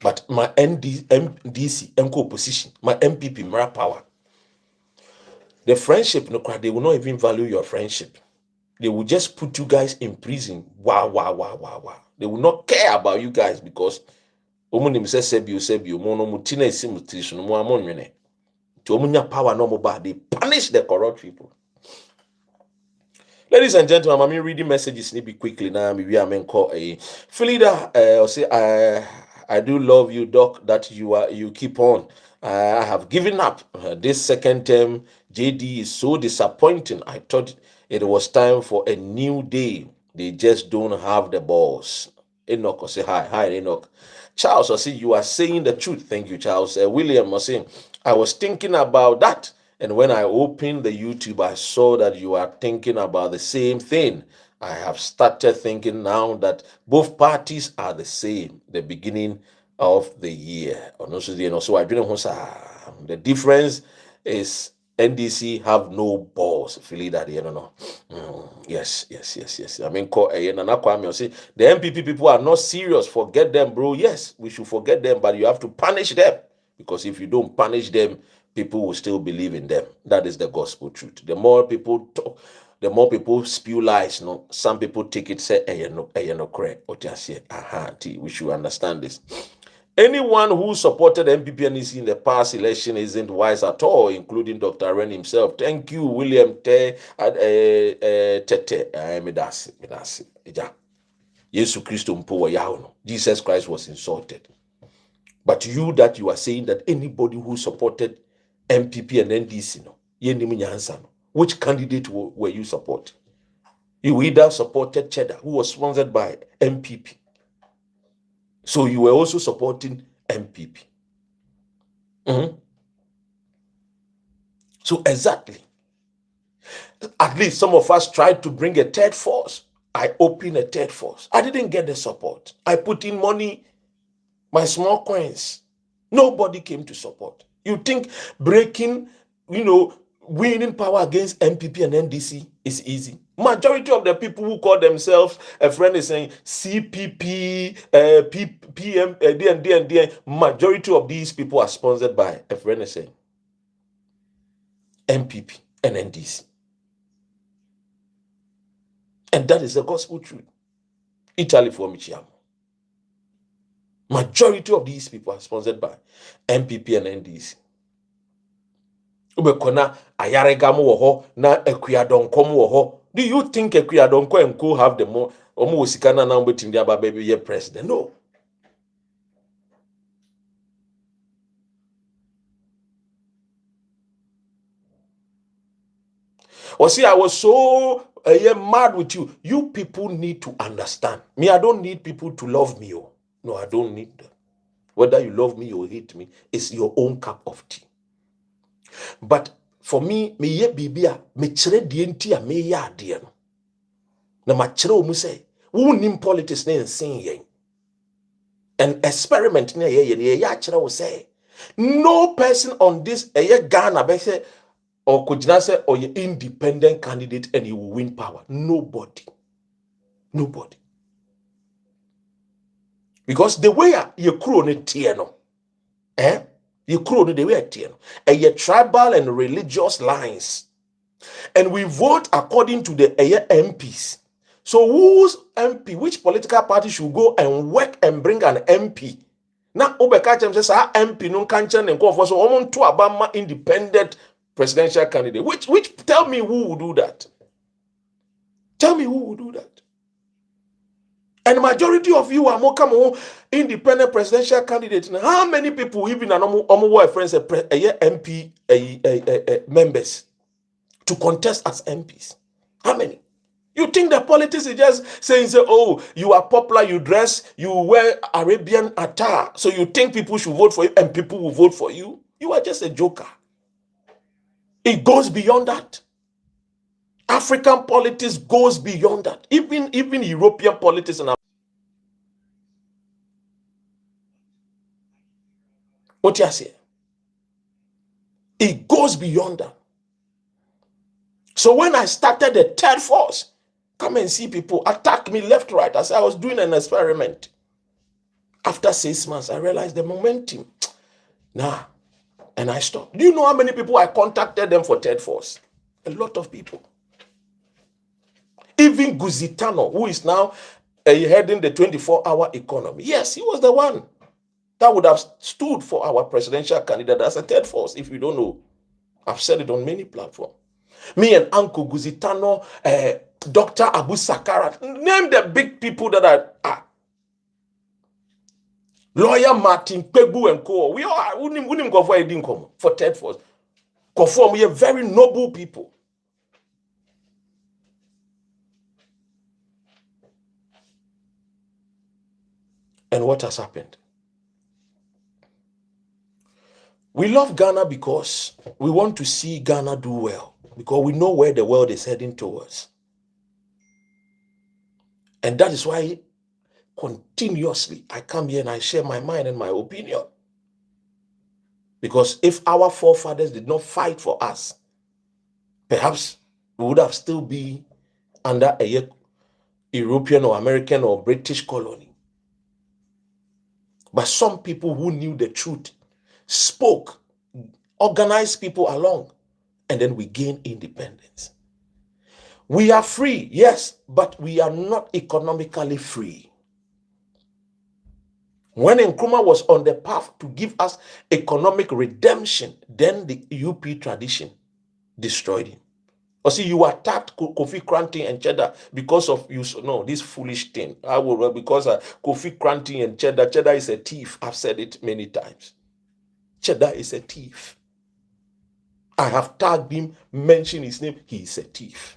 but my MDC opposition, my MPP Mara power. The friendship, they will not even value your friendship. They will just put you guys in prison. Wow. They will not care about you guys because power no more. They punish the corrupt people. Ladies and gentlemen, I'm reading messages maybe quickly now. Maybe I'm call a Philida. Say I do love you, Doc. That you keep on. I have given up. This second term, JD is so disappointing. I thought it was time for a new day. They just don't have the balls. Enoch, say hi, Enoch. Charles, I see you are saying the truth. Thank you, Charles. William was saying, I was thinking about that. And when I opened the YouTube, I saw that you are thinking about the same thing. I have started thinking now that both parties are the same. The beginning of the year. So I didn't want the difference is NDC have no balls. Feel that Yes. I mean, the MPP people are not serious. Forget them, bro. Yes, we should forget them, but you have to punish them because if you don't punish them, people will still believe in them. That is the gospel truth. The more people talk, the more people spew lies. Some people take it say, correct. We should understand this. Anyone who supported MPP and NDC in the past election isn't wise at all, including Dr. Ren himself. Thank you, William Tete. Jesus Christ was insulted. But you that you are saying that anybody who supported MPP and NDC, no, which candidate were you supporting? You either supported Cheddar, who was sponsored by MPP. So you were also supporting MPP. So exactly. At least some of us tried to bring a third force. I opened a third force. I didn't get the support. I put in money, my small coins. Nobody came to support. You think breaking, winning power against MPP and NDC is easy? Majority of the people who call themselves, a friend is saying CPP, PM, DN. Majority of these people are sponsored by, a friend is saying, MPP and NDC. And that is the gospel truth. Italy for Michiamo. Majority of these people are sponsored by MPP and NDC. Ubekona ayaregamu woho na ekuyadonkom woho. Do you think Ekuyadonko and Co have the more omusikana na mbetim dia baby ye president? No. See, I was so mad with you. You people need to understand. Me, I don't need people to love me. Oh. No, I don't need that. Whether you love me or hate me, it's your own cup of tea. But for me ye bibia, me chere dienti a me ya adie no. Na ma chere o mu say, wo nim politics na ensin yen. An experiment na ye ya chere wo say, no person on this Ghana be say or could not say or your independent candidate and you will win power. Nobody. Because the way you crow ne tieno, you crow the way tieno, and your tribal and religious lines, and we vote according to the MPs. So whose MP, which political party should go and work and bring an MP? Now Obekachem says MP no canchen and call for so on to Obama independent presidential candidate. Which tell me who will do that? Tell me who will do that? And the majority of you are more come independent presidential candidates. Now, how many people even are friends MP members to contest as MPs? How many? You think the politics is just saying, oh, you are popular, you dress, you wear Arabian attire, so you think people should vote for you and people will vote for you? You are just a joker. It goes beyond that. African politics goes beyond that. Even European politics. And what you say? It goes beyond that. So when I started the third force, come and see people attack me left, right. As I was doing an experiment. After 6 months, I realized the momentum. Nah. And I stopped. Do you know how many people I contacted them for third force? A lot of people. Even Guzitano, who is now heading the 24-hour economy. Yes, he was the one that would have stood for our presidential candidate as a third force, if you don't know. I've said it on many platforms. Me and Uncle Guzitano, Dr. Abu Sakara, name the big people that are. Lawyer Martin Pegbu and Co. We didn't go for a income for third force. Conform, we are very noble people. And what has happened? We love Ghana because we want to see Ghana do well, because we know where the world is heading towards. And that is why continuously I come here and I share my mind and my opinion. Because if our forefathers did not fight for us, perhaps we would have still been under a European or American or British colony. But some people who knew the truth spoke, organized people along, and then we gained independence. We are free, yes, but we are not economically free. When Nkrumah was on the path to give us economic redemption, then the UP tradition destroyed him. Or see, you attacked Kofi Kranti and Cheddar because of you. No, this foolish thing. I will, because Kofi Kranti and Cheddar is a thief. I've said it many times. Cheddar is a thief. I have tagged him, mentioned his name. He is a thief.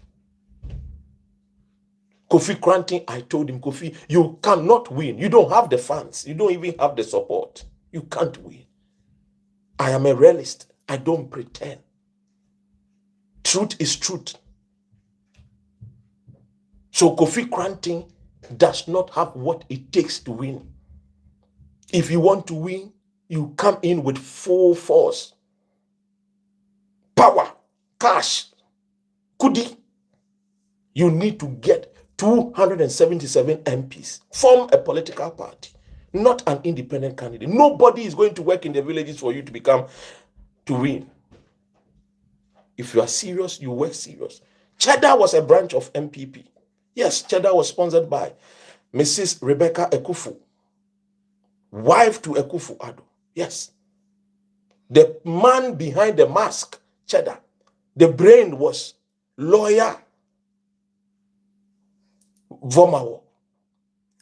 Kofi Kranti, I told him, Kofi, you cannot win. You don't have the fans. You don't even have the support. You can't win. I am a realist. I don't pretend. Truth is truth. So Kofi Kranti does not have what it takes to win. If you want to win, you come in with full force, power, cash, kudi. You need to get 277 MPs. Form a political party, not an independent candidate. Nobody is going to work in the villages for you to win. If you are serious, you work serious. Cheddar was a branch of MPP. Yes, Cheddar was sponsored by Mrs. Rebecca Ekufu, wife to Ekufu-Addo. Yes. The man behind the mask, Cheddar, the brain was lawyer Vomawo.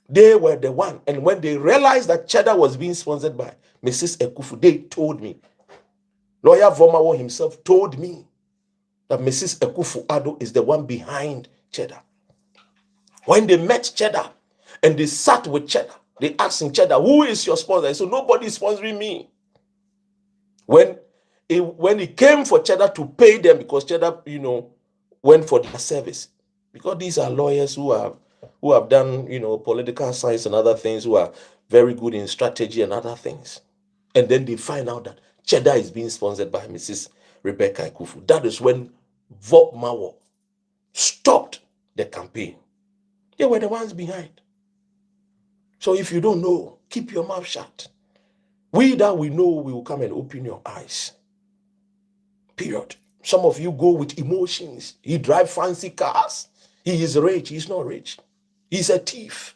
They were the one. And when they realized that Cheddar was being sponsored by Mrs. Ekufu, they told me. Lawyer Vomawo himself told me that Mrs. Ekufu-Addo is the one behind Cheddar. When they met Cheddar and they sat with Cheddar, they asked him, Cheddar, who is your sponsor? He said, nobody is sponsoring me. When he came for Cheddar to pay them, because Cheddar, went for their service, because these are lawyers who have done, political science and other things, who are very good in strategy and other things. And then they find out that Cheddar is being sponsored by Mrs. Rebecca Ekufu. That is when Vomawo stopped the campaign. They were the ones behind. So if you don't know, keep your mouth shut. We that we know, we will come and open your eyes. Period. Some of you go with emotions. He drives fancy cars. He is rich. He's not rich. He's a thief.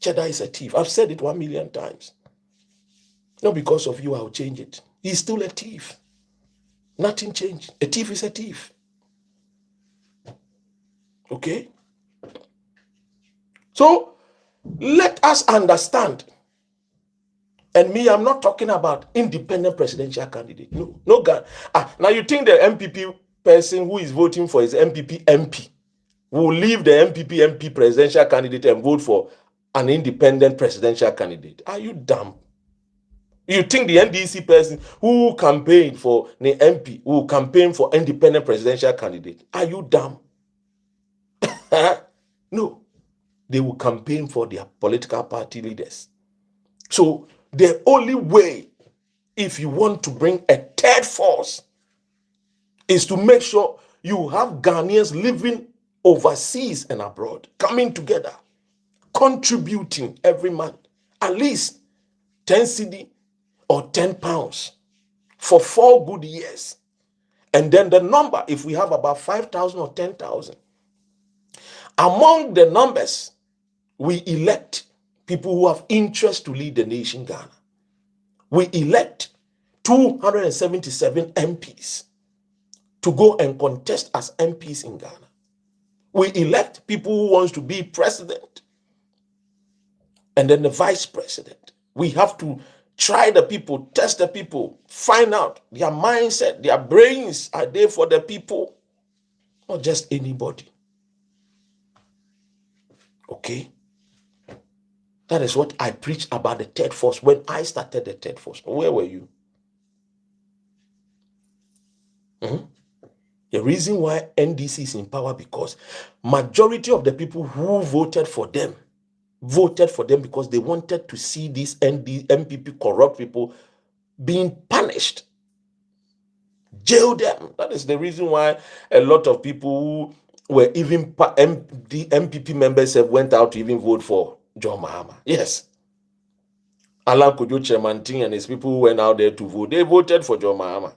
Cheddar is a thief. I've said it 1 million times. Not because of you, I'll change it. He's still a thief. Nothing changed. A thief is a thief. Okay? So, let us understand. And me, I'm not talking about independent presidential candidate. No God. Now you think the MPP person who is voting for his MPP MP will leave the MPP MP presidential candidate and vote for an independent presidential candidate? Are you dumb? You think the NDC person who campaigned for the MP will campaign for independent presidential candidate? Are you dumb? No. They will campaign for their political party leaders. So the only way, if you want to bring a third force, is to make sure you have Ghanaians living overseas and abroad, coming together, contributing every month, at least 10 cedi or 10 pounds for 4 good years. And then the number, if we have about 5,000 or 10,000, among the numbers, we elect people who have interest to lead the nation Ghana. We elect 277 MPs to go and contest as MPs in Ghana. We elect people who wants to be president and then the vice president. We have to try the people, test the people, find out their mindset, their brains. Are they for the people? Not just anybody. Okay? That is what I preached about the third force when I started the third force. Where were you? The reason why NDC is in power, because majority of the people who voted for them because they wanted to see these MPP corrupt people being punished. Jail them. That is the reason why a lot of people who were even the MPP members have went out to even vote for John Mahama. Yes. Alan Kojo Chemantin and his people who went out there to vote, they voted for John Mahama.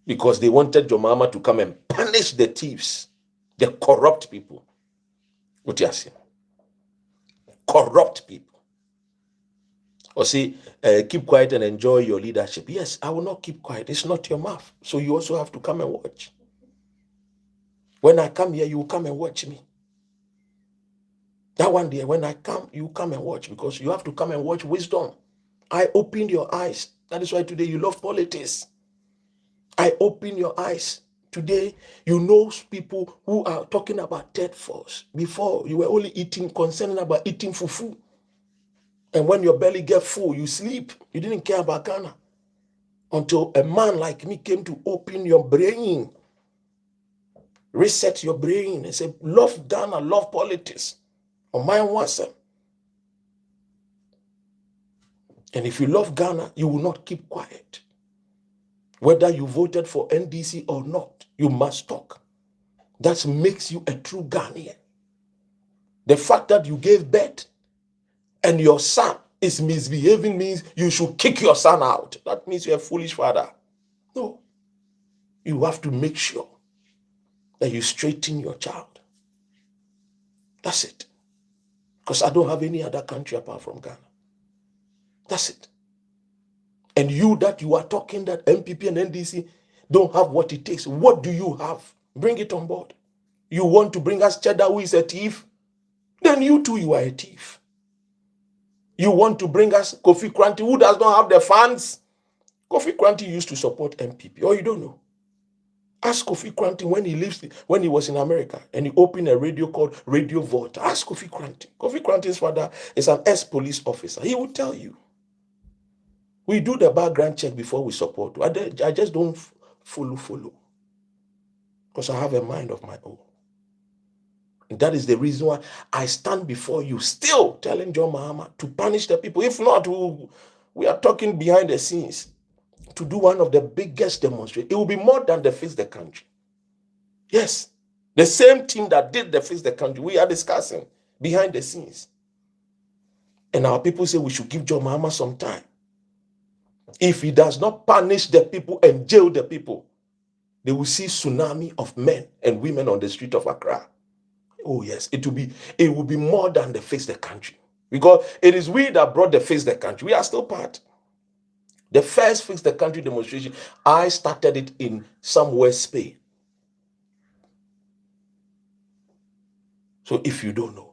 Because they wanted John Mahama to come and punish the thieves, the corrupt people. What you saying? Corrupt people. Or say, keep quiet and enjoy your leadership. Yes, I will not keep quiet. It's not your mouth. So you also have to come and watch. When I come here, you will come and watch me. That one day, when I come, you come and watch, because you have to come and watch wisdom. I opened your eyes. That is why today you love politics. I open your eyes. Today, you know people who are talking about third force. Before, you were only concerned about eating fufu. And when your belly gets full, you sleep. You didn't care about Ghana. Until a man like me came to open your brain, reset your brain, and say, love Ghana, love politics. Or mine wants it. And if you love Ghana, you will not keep quiet. Whether you voted for NDC or not, you must talk. That makes you a true Ghanaian. The fact that you gave birth and your son is misbehaving means you should kick your son out. That means you're a foolish father. No. You have to make sure that you straighten your child. That's it. Because I don't have any other country apart from Ghana. That's it. And you that you are talking that MPP and NDC don't have what it takes. What do you have? Bring it on board. You want to bring us Cheddar, who is a thief? Then you too, you are a thief. You want to bring us Kofi Kranti, who does not have the funds? Kofi Kranti used to support MPP. Or you don't know. Ask Kofi Kranti when he was in America and he opened a radio called Radio Volta. Ask Kofi Kranti. Kofi Kranti's father is an ex-police officer. He will tell you. We do the background check before we support. I just don't follow. Because I have a mind of my own. And that is the reason why I stand before you still telling John Mahama to punish the people. If not, we are talking behind the scenes to do one of the biggest demonstrations. It will be more than the Fix the Country. Yes. The same team that did the Fix the Country, we are discussing behind the scenes. And our people say we should give John Mahama some time. If he does not punish the people and jail the people, they will see tsunami of men and women on the street of Accra. Oh yes, it will be more than the Fix the Country. Because it is we that brought the Fix the Country. We are still part. The first Fix the Country demonstration, I started it in somewhere Spain. So if you don't know,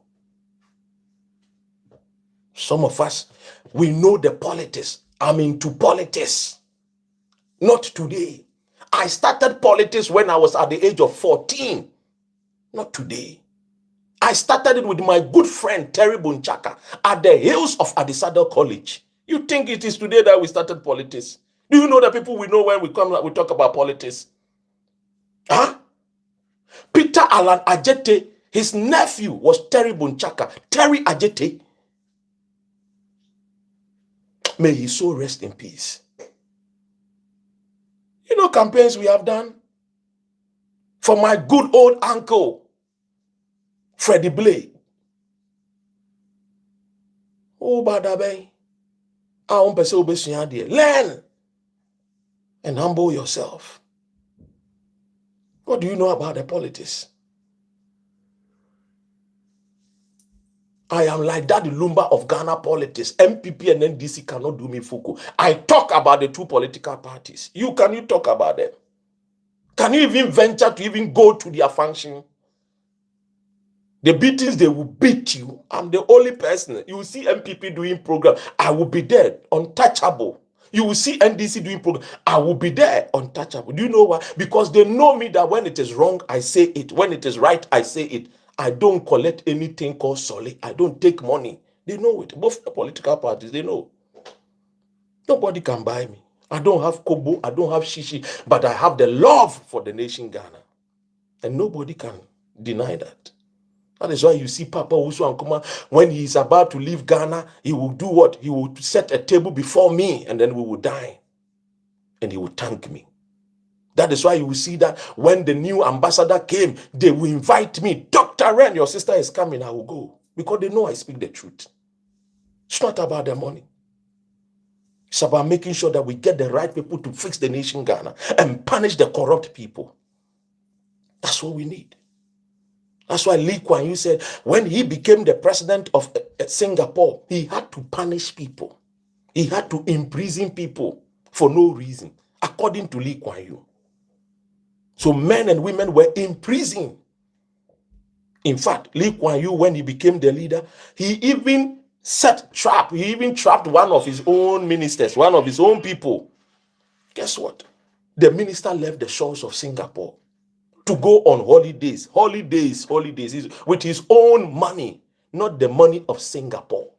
some of us, we know the politics. I'm into politics. Not today. I started politics when I was at the age of 14. Not today. I started it with my good friend Terry Bunchaka at the hills of Adisado College. You think it is today that we started politics? Do you know the people we know when we talk about politics? Huh? Peter Alan Ajete, his nephew was Terry Bunchaka. Terry Ajete. May his soul rest in peace. You know campaigns we have done? For my good old uncle, Freddie Blake. Oh, Badabe. Learn and humble yourself. What do you know about the politics? I am like Daddy Lumba of Ghana politics. MPP and NDC cannot do me fuku. I talk about the two political parties. Can you talk about them? Can you even venture to even go to their function? The beatings, they will beat you. I'm the only person. You will see MPP doing program. I will be there, untouchable. You will see NDC doing program. I will be there, untouchable. Do you know why? Because they know me that when it is wrong, I say it. When it is right, I say it. I don't collect anything called solid. I don't take money. They know it. Both the political parties, they know. Nobody can buy me. I don't have kobo. I don't have shishi. But I have the love for the nation Ghana. And nobody can deny that. That is why you see Papa Usu Ankuma, when he is about to leave Ghana, he will do what? He will set a table before me and then we will dine. And he will thank me. That is why you will see that when the new ambassador came, they will invite me. Dr. Ren, your sister is coming, I will go. Because they know I speak the truth. It's not about the money. It's about making sure that we get the right people to fix the nation Ghana and punish the corrupt people. That's what we need. That's why Lee Kuan Yew said when he became the president of Singapore, he had to punish people. He had to imprison people for no reason, according to Lee Kuan Yew. So men and women were in prison. In fact, Lee Kuan Yew, when he became the leader, he even set trap. He even trapped one of his own ministers, one of his own people. Guess what? The minister left the shores of Singapore to go on holidays with his own money, not the money of Singapore,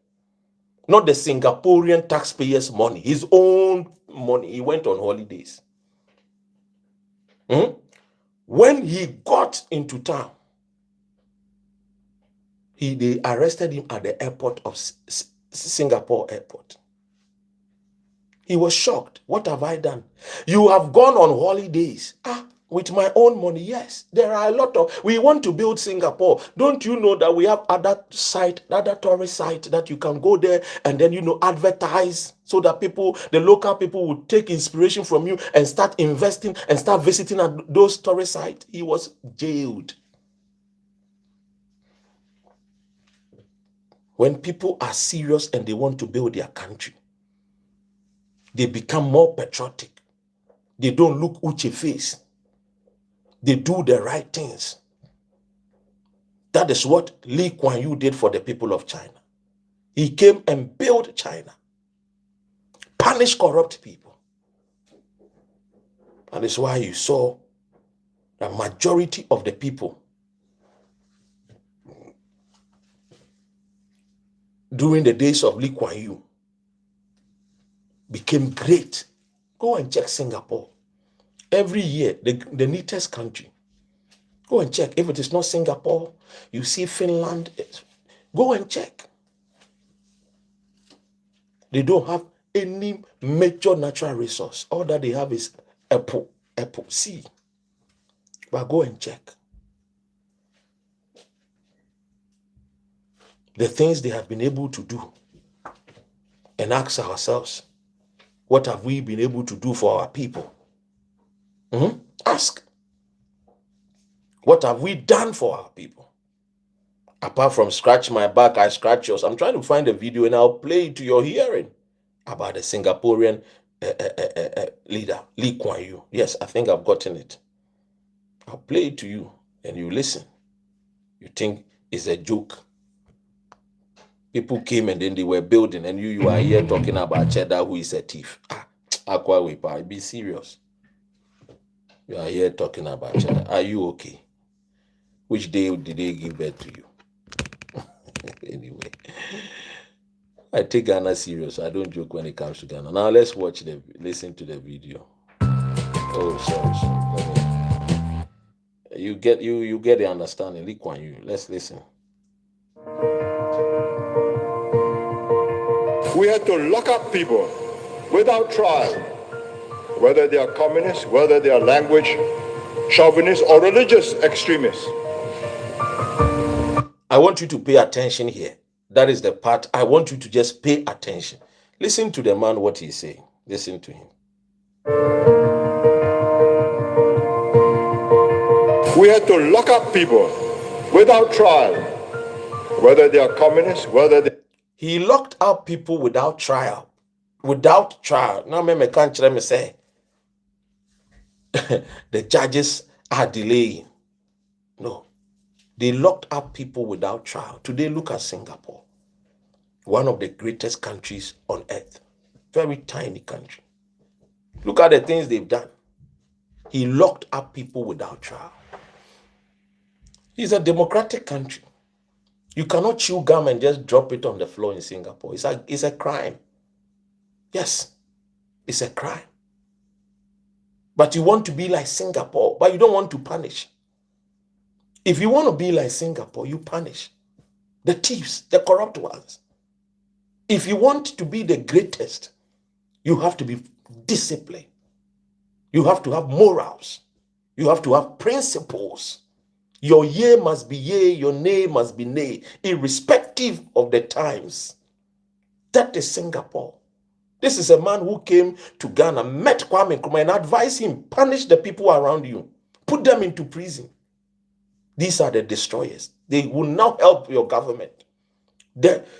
not the Singaporean taxpayers' money, his own money. He went on holidays. When he got into town, they arrested him at the airport of Singapore airport. He was shocked. What have I done? You have gone on holidays. With my own money. Yes, there are a lot of, we want to build Singapore. Don't you know that we have other tourist site that you can go there and then, advertise so that the local people will take inspiration from you and start investing and start visiting at those tourist sites. He was jailed. When people are serious and they want to build their country, they become more patriotic. They don't look uche face. They do the right things. That is what Lee Kuan Yew did for the people of China. He came and built China. Punish corrupt people. That is why you saw the majority of the people during the days of Lee Kuan Yew became great. Go and check Singapore. Every year, the neatest country. Go and check. If it is not Singapore, you see Finland. Go and check. They don't have any major natural resource. All that they have is apple, sea. But go and check. The things they have been able to do. And ask ourselves, what have we been able to do for our people? Ask. What have we done for our people? Apart from scratch my back, I scratch yours. I'm trying to find a video and I'll play it to your hearing about the Singaporean leader, Lee Kuan Yew. Yes, I think I've gotten it. I'll play it to you and you listen. You think it's a joke. People came and then they were building and you are here talking about Cheddar who is a thief. Aqua Wepa, be serious. You are here talking about Cheddar. Are you okay? Which day did they give birth to you? Anyway, I take Ghana serious. I don't joke when it comes to Ghana. Now let's listen to the video. Oh, sorry. You get the understanding. Lee Kuan Yew. Let's listen. We had to lock up people without trial, whether they are communists, whether they are language chauvinists or religious extremists. I want you to pay attention here. That is the part I want you to just pay attention. Listen to the man, what he's saying. Listen to him. We had to lock up people without trial, whether they are communists, whether they... He locked up people without trial. Without trial. Now, me can't say the judges are delaying. No. They locked up people without trial. Today, look at Singapore. One of the greatest countries on earth. Very tiny country. Look at the things they've done. He locked up people without trial. It's a democratic country. You cannot chew gum and just drop it on the floor in Singapore. It's a crime. Yes, it's a crime. But you want to be like Singapore, but you don't want to punish. If you want to be like Singapore, you punish the thieves, the corrupt ones. If you want to be the greatest, you have to be disciplined. You have to have morals. You have to have principles. Your yea must be yea, your nay must be nay, irrespective of the times. That is Singapore. This is a man who came to Ghana, met Kwame Nkrumah and advised him, punish the people around you, put them into prison. These are the destroyers. They will now help your government.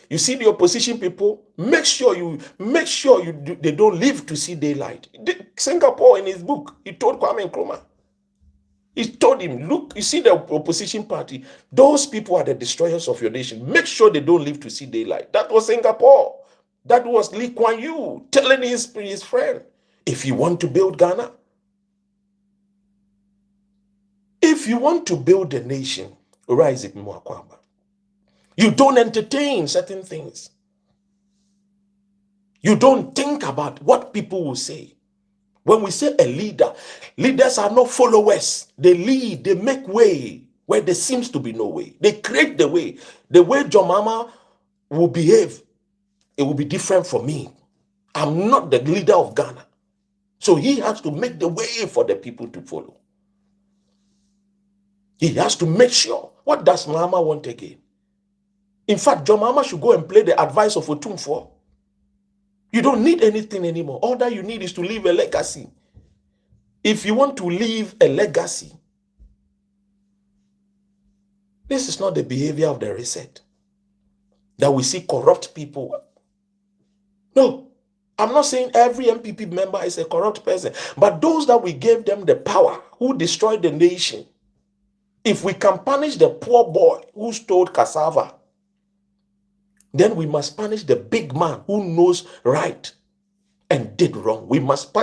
You see the opposition people, make sure they don't live to see daylight. Singapore, in his book, he told Kwame Nkrumah, He told him, look, you see the opposition party, those people are the destroyers of your nation. Make sure they don't live to see daylight. That was Singapore. That was Lee Kuan Yew telling his friend, if you want to build Ghana, if you want to build a nation, Isaac Mwakwamba, you don't entertain certain things. You don't think about what people will say. When we say a leader, leaders are not followers. They lead, they make way where there seems to be no way. They create the way. The way John Mahama will behave, it will be different for me. I'm not the leader of Ghana. So he has to make the way for the people to follow. He has to make sure. What does Mahama want again? In fact, John Mahama should go and play the advice of Otumfuo. You don't need anything anymore. All that you need is to leave a legacy. If you want to leave a legacy, this is not the behavior of the reset. That we see corrupt people. No, I'm not saying every MPP member is a corrupt person, but those that we gave them the power, who destroyed the nation, if we can punish the poor boy who stole cassava, then we must punish the big man who knows right and did wrong. We must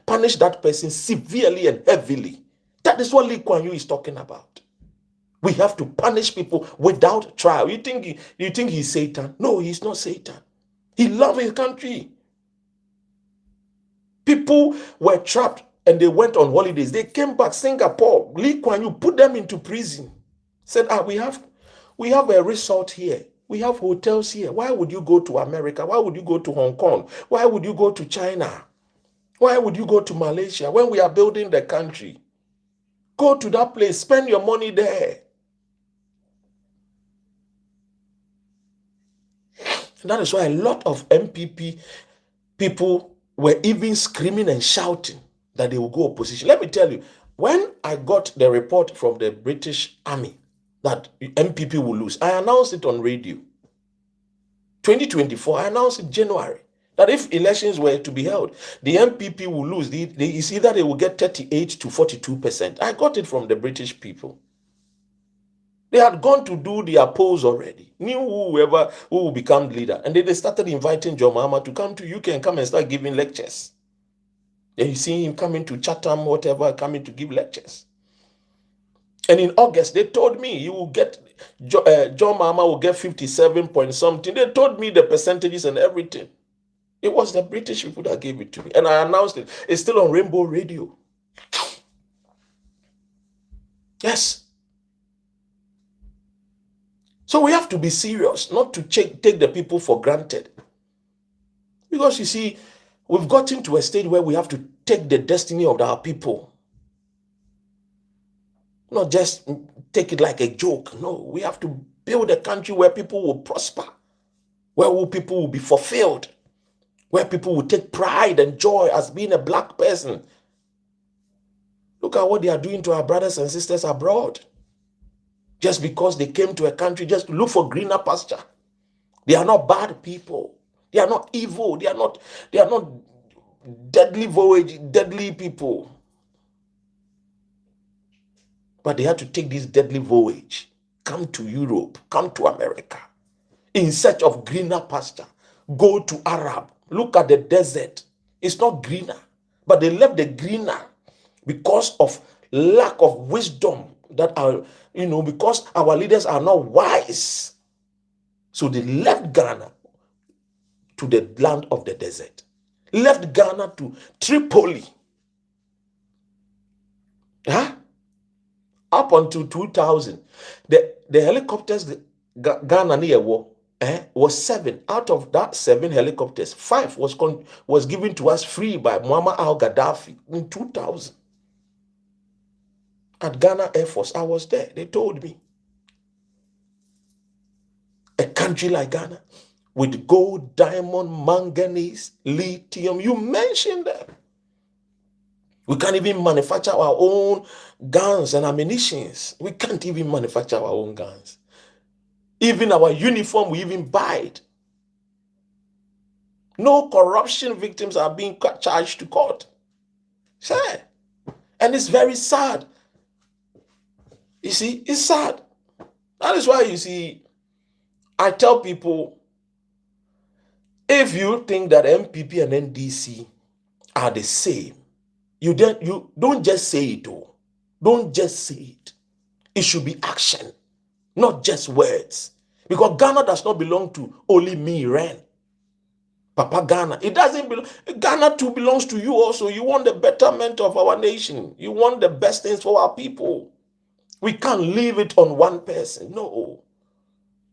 punish that person severely and heavily. That is what Lee Kuan Yew is talking about. We have to punish people without trial. You think he's Satan? No, he's not Satan. He loves his country. People were trapped and they went on holidays. They came back. Singapore, Lee Kuan Yew put them into prison. Said, we have a resort here. We have hotels here. Why would you go to America? Why would you go to Hong Kong? Why would you go to China? Why would you go to Malaysia when we are building the country? Go to that place. Spend your money there. And that is why a lot of MPP people were even screaming and shouting that they will go opposition. Let me tell you, when I got the report from the British Army that MPP will lose, I announced it on radio. 2024, I announced in January that if elections were to be held, the MPP will lose. It's either they will get 38 to 42%. I got it from the British people. They had gone to do their polls already, knew who will become leader. And then they started inviting John Mahama to come to UK and come and start giving lectures. And you see him coming to Chatham, whatever, coming to give lectures. And in August, they told me you will get, John Mahama will get 57 point something. They told me the percentages and everything. It was the British people that gave it to me. And I announced it. It's still on Rainbow Radio. Yes. So we have to be serious, not to take the people for granted. Because you see, we've gotten to a stage where we have to take the destiny of our people. Not just take it like a joke. No, we have to build a country where people will prosper, where people will be fulfilled, where people will take pride and joy as being a black person. Look at what they are doing to our brothers and sisters abroad. Just because they came to a country just to look for greener pasture. They are not bad people. They are not evil. They are not deadly people. But they had to take this deadly voyage, come to Europe, come to America, in search of greener pasture. Go to Arab. Look at the desert. It's not greener. But they left the greener because of lack of wisdom that are, because our leaders are not wise. So they left Ghana to the land of the desert. Left Ghana to Tripoli. Huh? Up until 2000, the helicopters Ghana near war was 7. Out of that 7 helicopters, 5 was given to us free by Muammar al-Gaddafi in 2000. At Ghana Air Force, I was there. They told me. A country like Ghana with gold, diamond, manganese, lithium, you mentioned them. We can't even manufacture our own guns and ammunitions. We can't even manufacture our own guns. Even our uniform, we even buy it. No corruption victims are being charged to court. Sure. And it's very sad You see, it's sad. That is why you see, I tell people, if you think that MPP and NDC are the same, you don't just say it. Oh, don't just say it. It should be action, not just words. Because Ghana does not belong to only me, Ren. Papa Ghana. It doesn't belong. Ghana too belongs to you also. You want the betterment of our nation. You want the best things for our people. We can't leave it on one person. No.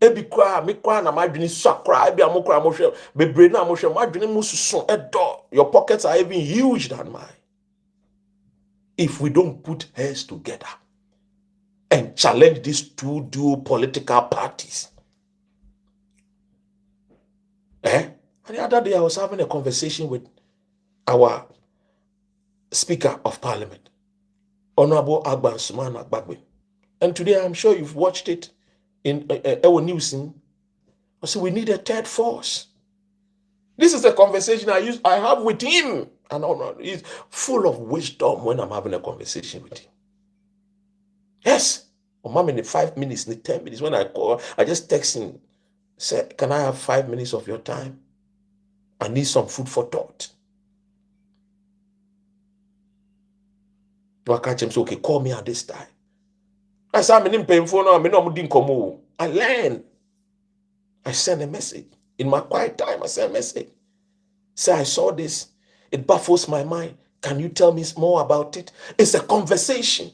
Ebi kwa me kwa na madwini sakra ebi amokra mohwe bebre na mohwe madwini mususun edo. Your pockets are even huge than mine. If we don't put heads together and challenge these two dual political parties. And the other day I was having a conversation with our Speaker of Parliament, Honorable Agban Suman Agbagbe. And today I'm sure you've watched it in our news. I said we need a third force. This is a conversation I have with him. And he's full of wisdom when I'm having a conversation with him. Yes. Or mom, in the 5 minutes, in the 10 minutes, when I call, I just text him, say, can I have 5 minutes of your time? I need some food for thought. I catch him, so okay, call me at this time. I said, I'm paying for now, I learn. I send a message. In my quiet time, I send a message. Say, I saw this. It baffles my mind. Can you tell me more about it? It's a conversation.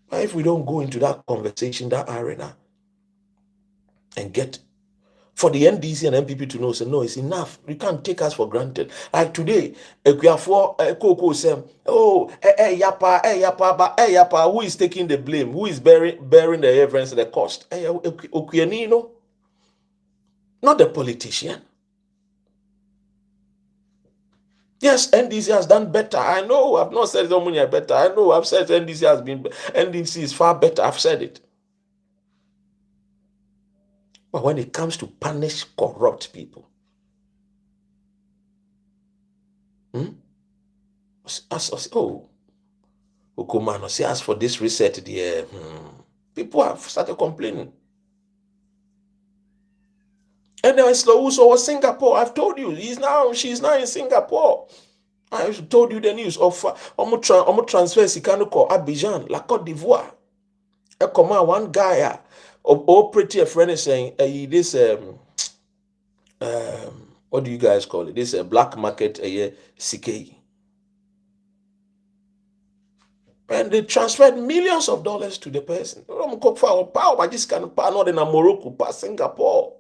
But if we don't go into that conversation, that arena, and get for the NDC and MPP to know, say, no, it's enough. You can't take us for granted. Like today, yapa, who is taking the blame? Who is bearing the evidence and the cost? Not the politician. Yes, NDC has done better. I know. I've not said Omunia better. I know. I've said NDC is far better. I've said it. But when it comes to punish corrupt people, Okumano, see, as for this reset, people have started complaining. And then Slowuso was Singapore. I've told you, she's now in Singapore. I've told you the news of Omo transfer Sikanuko, Abidjan, La Côte d'Ivoire. A command one guy, pretty a friend is saying, this what do you guys call it? This black market CK. And they transferred millions of dollars to the person. Power, this kind of power, not in Morocco, but Singapore.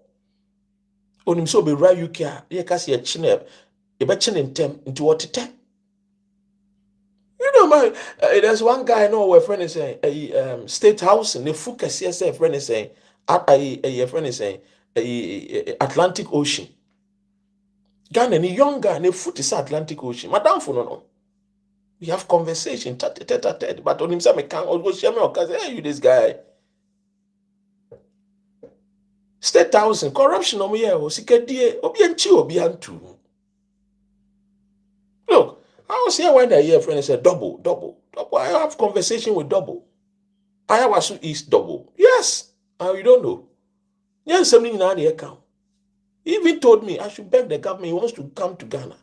Onim so be right UK, ye kasi ye chine, ye be chine intem into what it. You know, man, there's one guy I know where friend is saying, State House, and the focus here, friend is saying, a friend is saying, Atlantic Ocean. Ghana, any young guy, and the foot is Atlantic Ocean. Madam, for no. We have conversation, tete, but on himself, I can't always share me because hey, you this guy. State House and corruption on here, Look, I was here when I hear friend said double. I have conversation with double. Ayawasu is double. Yes, you don't know. Yes, something in the account. He even told me I should beg the government. He wants to come to Ghana.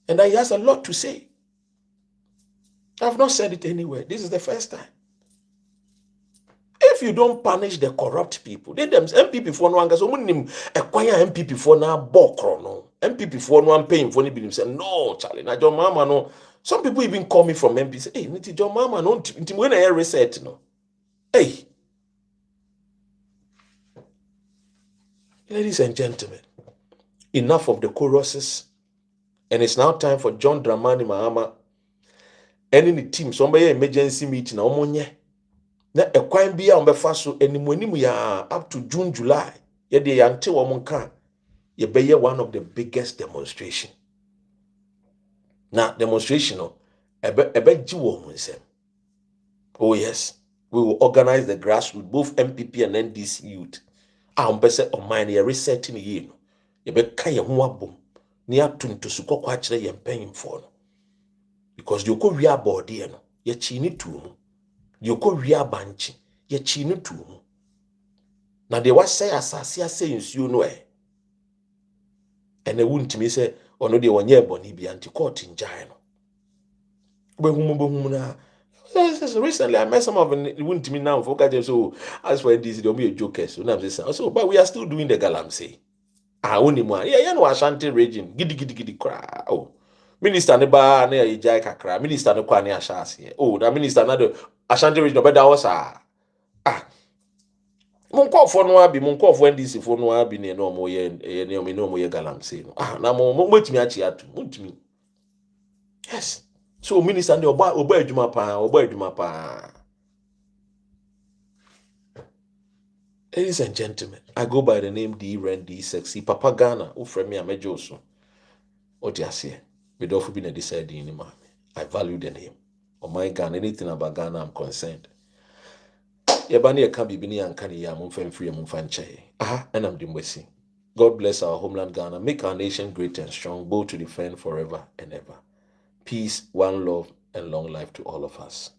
And he has a lot to say. I've not said it anywhere. This is the first time. If you don't punish the corrupt people, they them MPP for no anga so munim acquire MPP for na bokro no. MPP for no am paying for ni bilim say no Charlie na John Mama no. Some people even call me from MP say hey niti John Mama no nti when I reset no. Hey. Ladies and gentlemen, enough of the choruses, and it's now time for John Dramani Mahama and the team somebody emergency meeting na omonye. Na ekwan bia ombefa so animu ya up to June July ye de yante wo monka ye beye one of the biggest demonstration. Na demonstration no ebe ji wo nsem. Oh yes, we will organize the grassroots, both MPP and NDC youth. Ompese o mine ye resetting ye no. Ye be ka ye ho abom. Ni atunto su kokwa kire ye mpanyimfo no. Because you go wi abode no. ye chini tu yoko wia banchi ye chini tu na de wasay asase ase nsuo no ene wuntimi se ono de wonye boni bi anti court njae no behum na recently I met some of the wuntimi now for gaje so as for this they be jokers so na say so but we are still doing the galamsey oni mu yeah no Ashanti region gidi kra minister ne ba na ye jai kakra minister ne kwa ne ashase na minister na the Ashanti region be da wo sa Monkofo no abi monkofo NDC fo no abi ne no mo ye ne mo ye galamsey no na mo metimi achi atu mutimi yes so minister ne oba adwuma pa Ladies and gentlemen, I go by the name D Randy Sexy Papa Ghana ufremi amejoso odiase me do for be na decide in ma I value the name of my Ghana. Anything about Ghana I'm concerned. Yebani e kan bibi ni anka ni ya mumfa free mumfa nche. And I'm dimwesi. God bless our homeland Ghana. Make our nation great and strong, both to defend forever and ever. Peace, one love, and long life to all of us.